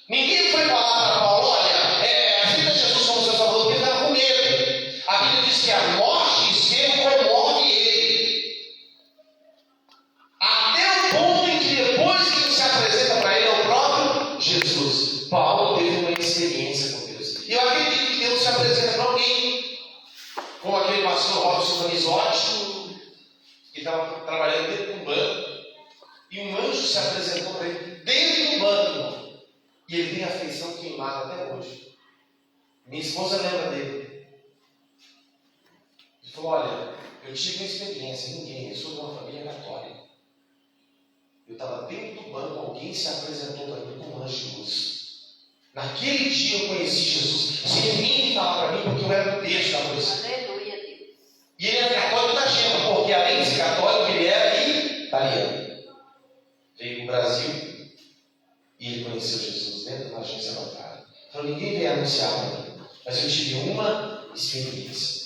Ninguém foi falar para Paulo: olha, aceita Jesus como seu salvador, porque ele estava com medo. A Bíblia diz que a morte de Estevão comove ele. Até o ponto em que depois que ele se apresenta para ele, é o próprio Jesus. Paulo teve uma experiência com Deus. E eu acredito que Deus se apresenta para alguém, como aquele pastor Robson Canizotti, que estava trabalhando dentro de um banco, e um anjo se apresentou para ele dentro do banco, e ele tem a afeição queimada até hoje. Minha esposa lembra dele. Ele falou: olha, eu tive uma experiência, eu sou de uma família católica. Eu estava dentro do banco, alguém se apresentou para mim com um anjo de luz. Naquele dia eu conheci Jesus, sem ninguém falar para mim, porque eu era do texto da coisa. Aleluia, Deus. E ele era católico da gema, porque além de ser católico, ele era italiano. Veio para o Brasil e Então ninguém veio anunciar para mim. Mas eu tive uma experiência.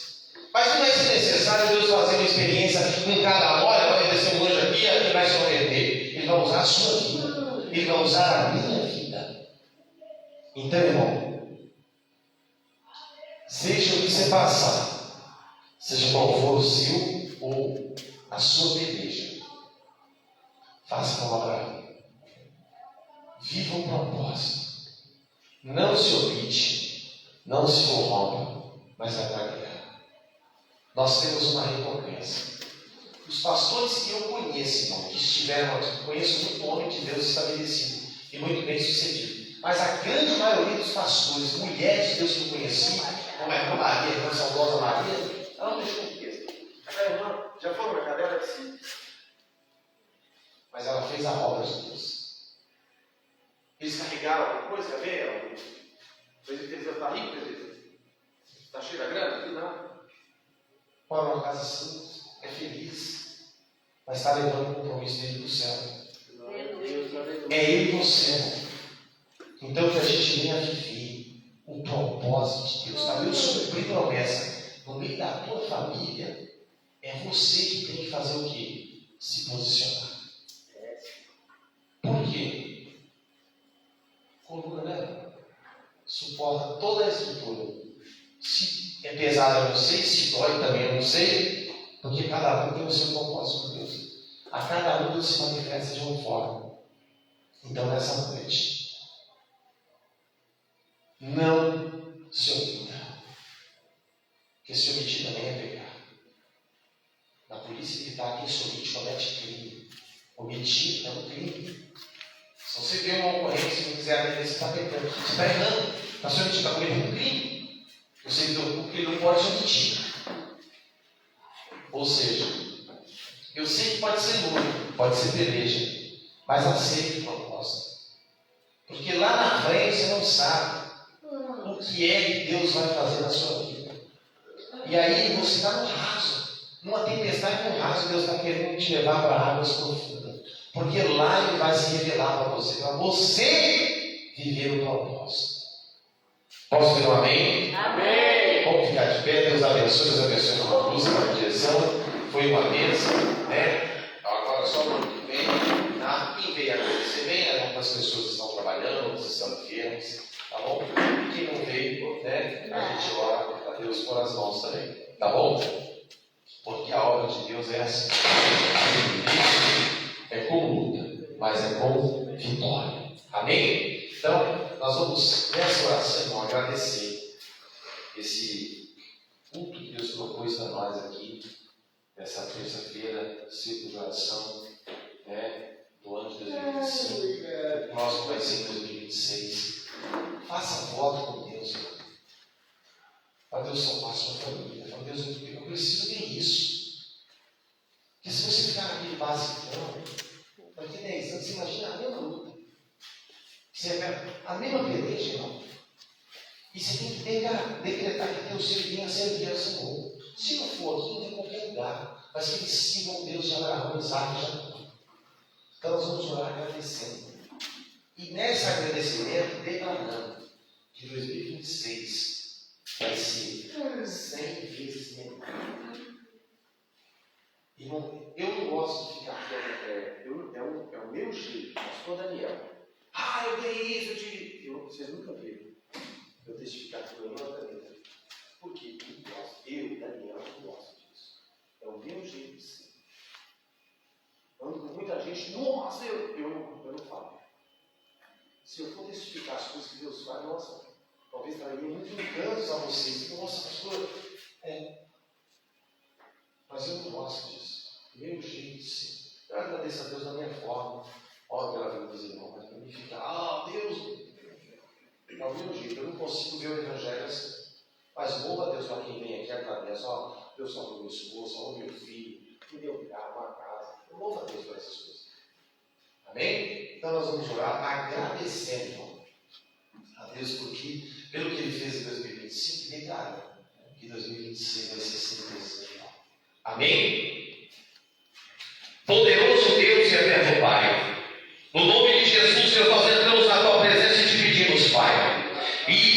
Mas não vai ser necessário Deus fazer uma experiência com cada hora, vai descer um anjo aqui e vai se converter. Ele vai usar a sua vida. Ele vai usar a minha vida. Então, irmão, seja o que você passar, seja qual for o seu ou a sua peleja, faça como Abraão. Viva um propósito. Não se omite, não se corrompa, mas vai para a guerra. Nós temos uma recompensa. Os pastores que eu conheço, irmão, que estiveram aqui, conheço muito homem de Deus estabelecido e muito bem sucedido. Mas a grande maioria dos pastores, mulheres de Deus que eu conheci, como é a Maria, a irmã saudosa Maria, ela não deixou de ter. Aquela irmã já foi na cadela de si. Mas ela fez a obra de Deus. Eles carregaram alguma coisa, quer ver? O presbítero está rico, presbítero? Está cheio da grana? Não. Mora numa casa simples, é feliz, mas está levando o compromisso dele para o céu. É ele e você. Então que a gente venha viver o propósito de Deus. Para Deus cumprir promessa no meio da tua família, é você que tem que fazer o quê? Se posicionar. Por quê? Coluna, né? Suporta toda a estrutura. Se é pesado, eu não sei. Se dói também, eu não sei. Porque cada um tem o seu propósito com Deus. A cada um Deus se manifesta de uma forma. Então, nessa noite, não se omita. Porque se omitir também é pecar. Na polícia militar, quem se omite comete crime. Omitir é um crime. Se você vê uma ocorrência e não quiser atender, você está pecando. Você está errando. Está se omitindo, está cometendo um crime. Você viu porque ele não pode se omitir. Ou seja, eu sei que pode ser luta, pode ser peleja, mas aceite o propósito. Porque lá na frente você não sabe o que é que Deus vai fazer na sua vida. E aí você está no raso, numa tempestade no raso, Deus está querendo te levar para águas profundas. Porque lá Ele vai se revelar para você viver o propósito. Posso dizer um amém? Amém. Vamos ficar de pé, Deus abençoe uma luz na direção. Foi uma bênção, né? Agora só no ano que vem, tá? Quem veio agradecer, vem, né? Algumas pessoas estão trabalhando, outras estão enfermas, tá bom? E quem não veio, né? A gente ora para Deus pôr as mãos também, tá bom? Porque a obra de Deus é assim. É com luta, mas é com vitória. Amém? Então, nós vamos, nessa oração, irmão, agradecer esse culto que Deus propôs para nós aqui, nessa terça-feira, ciclo de oração, né, do ano de 2025. O próximo vai ser em 2026. Faça voto com Deus, irmão. Para Deus salvar a sua família. Para Deus, eu preciso ver isso. Porque se você ficar naquele basicão, daqui a 10 anos, você imagina a mesma luta. Você é a mesma peleja, irmão. E você tem que decretar que teu ser venha a servir ao Senhor. Se não for aqui, não em qualquer lugar. Mas que eles sigam Deus de Abraão, Isaac e Jacó. Então nós vamos orar agradecendo. E nesse agradecimento, declarando que 2026 vai ser 100 vezes melhor. Irmão, eu não gosto de ficar é o meu jeito, pastor Daniel. Eu dei isso, vocês nunca viram eu testificar que eu não acredito. Por quê? Eu, Daniel, não gosto disso. É o meu jeito de ser. Ando com muita gente, nossa, eu não falo. Se eu for testificar as coisas que Deus faz, nossa, talvez traria muito encanto a vocês. Nossa, pastor, mas eu não gosto disso. Meu jeito de ser. Eu agradeço a Deus da minha forma. Oro pela vida dos irmãos, mas para mim fica, Deus, é o meu jeito. Eu não consigo ver o Evangelho assim. Mas louva a Deus para quem vem aqui agradece. Deus salvou meu esposo, salvou meu filho, me deu um carro, uma casa. Eu louvo a Deus por essas coisas. Amém? Então nós vamos orar agradecendo, irmão, a Deus porque, pelo que Ele fez em 2025, declara que 2026 vai ser sempre esse. Amém? Poderoso Deus e eterno Pai, no nome de Jesus, nós entramos na Tua presença e te pedimos, Pai. E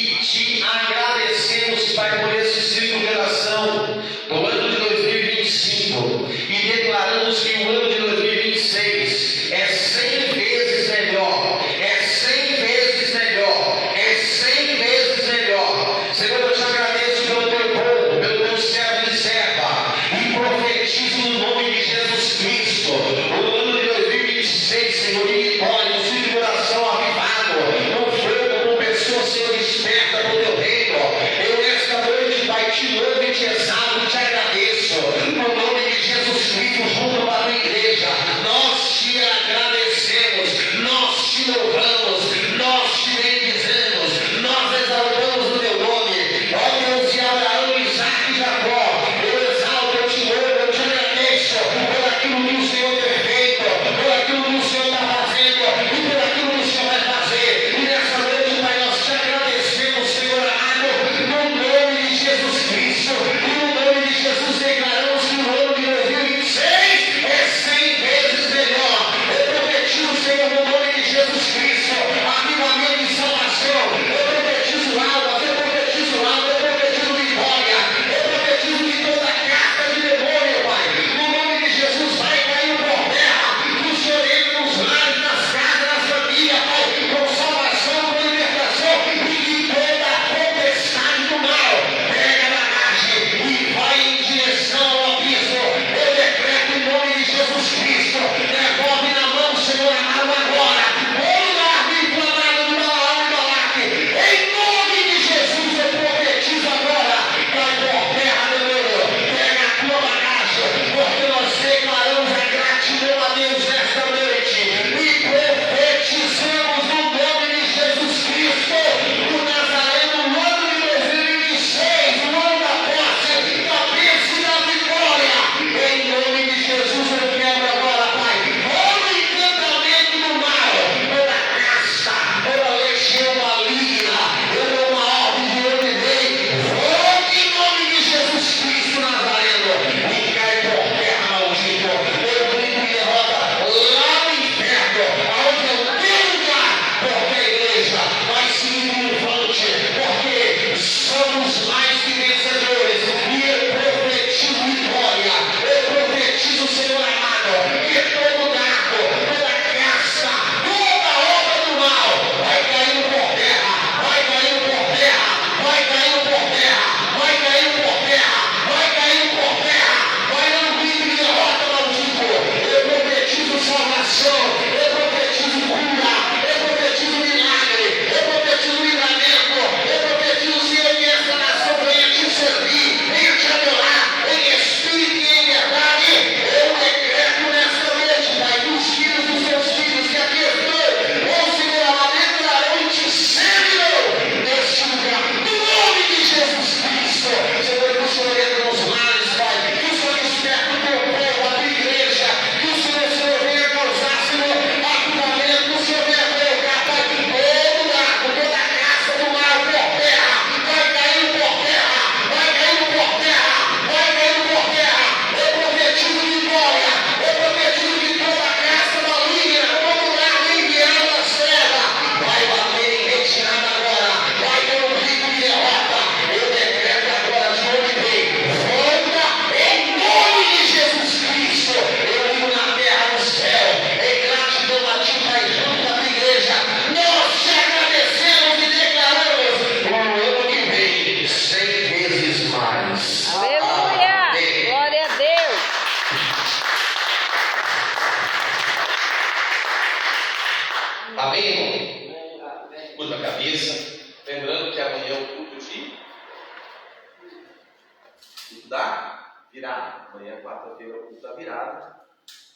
Amanhã, quarta-feira, é o culto da virada.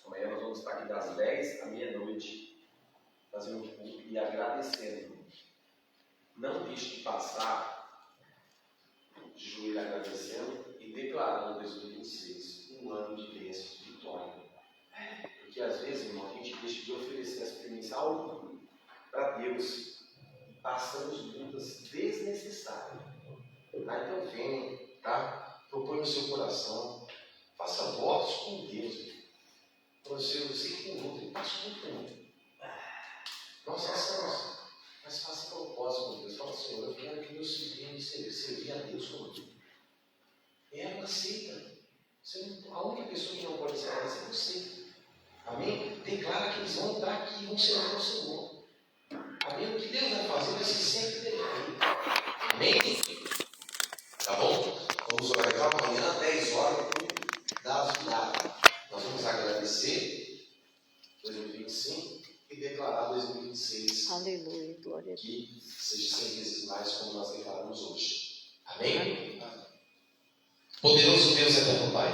Amanhã nós vamos estar aqui das 10 à meia-noite, fazendo o culto e agradecendo. Não deixe de passar de joelho agradecendo e declarando 2026 um ano de bênçãos e vitória. Porque às vezes, irmão, a gente deixa de oferecer essa premissa algo para Deus. Passamos lutas desnecessárias. Tá? Então venha, tá? Propõe no seu coração. Faça votos com Deus. Você com o outro e passe com o outro. Nós façamos. Mas faça propósito com Deus. Fala, Senhor, eu quero que meu filho servir a Deus comigo. Ela não aceita. A única pessoa que não pode aceitar isso é você. Amém? Declara que eles vão entrar aqui e vão servir ao Senhor. Amém? O que Deus vai fazer vai ser sempre perfeito. Amém? Tá bom? Vamos orar então amanhã, 10 horas, da virada. Nós vamos agradecer 2025 e declarar 2026. Aleluia, glória a Deus. Que seja 100 vezes mais como nós declaramos hoje. Amém? Poderoso Deus eterno Pai,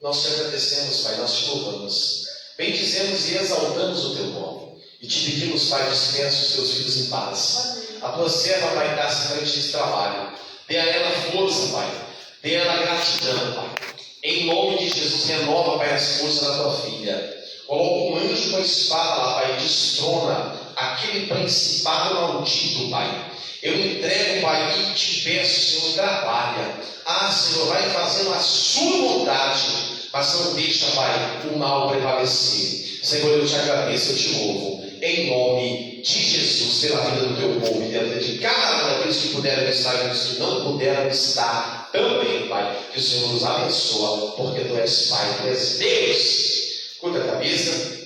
nós te agradecemos, Pai, nós te louvamos, bendizemos e exaltamos o teu nome, e te pedimos, Pai, dispensa os teus filhos em paz. A tua serva, Pai, dá-se frente desse trabalho, dê a ela força, Pai, dê a ela gratidão, Pai, em nome de Jesus, renova, Pai, as forças da tua filha, coloca um anjo com a espada lá, Pai, e destrona aquele principado maldito, Pai. Eu entrego, Pai, e te peço, Senhor, trabalha. Senhor, vai fazendo a sua vontade, mas não deixa, Pai, o mal prevalecer. Senhor, eu te agradeço, eu te louvo, em nome de Jesus, pela vida do teu povo e pela vida de cada um daqueles que puderam estar e os que não puderam estar também, Pai. Que o Senhor nos abençoa, porque tu és Pai, tu és Deus. Curta a cabeça.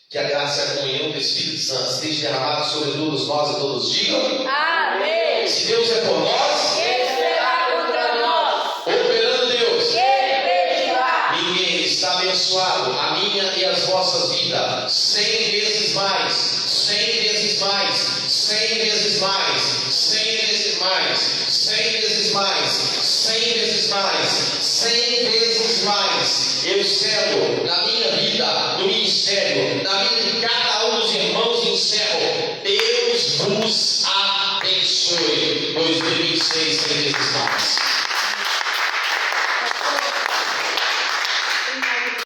Que a graça e a comunhão do Espírito Santo esteja derramada sobre todos nós e todos digam. Amém. Se Deus é por nós, Quem será contra nós? operando Deus, Quem impedirá? ninguém está abençoado, a minha e as vossas vidas, 100 vezes mais, 100 vezes mais, 100 vezes mais, 100 vezes mais, 100 vezes mais, 100 vezes mais, 100 vezes mais. Eu selo na minha vida, no ministério, na vida de cada um dos irmãos, encerro. Deus vos abençoe. 2026 100 vezes mais.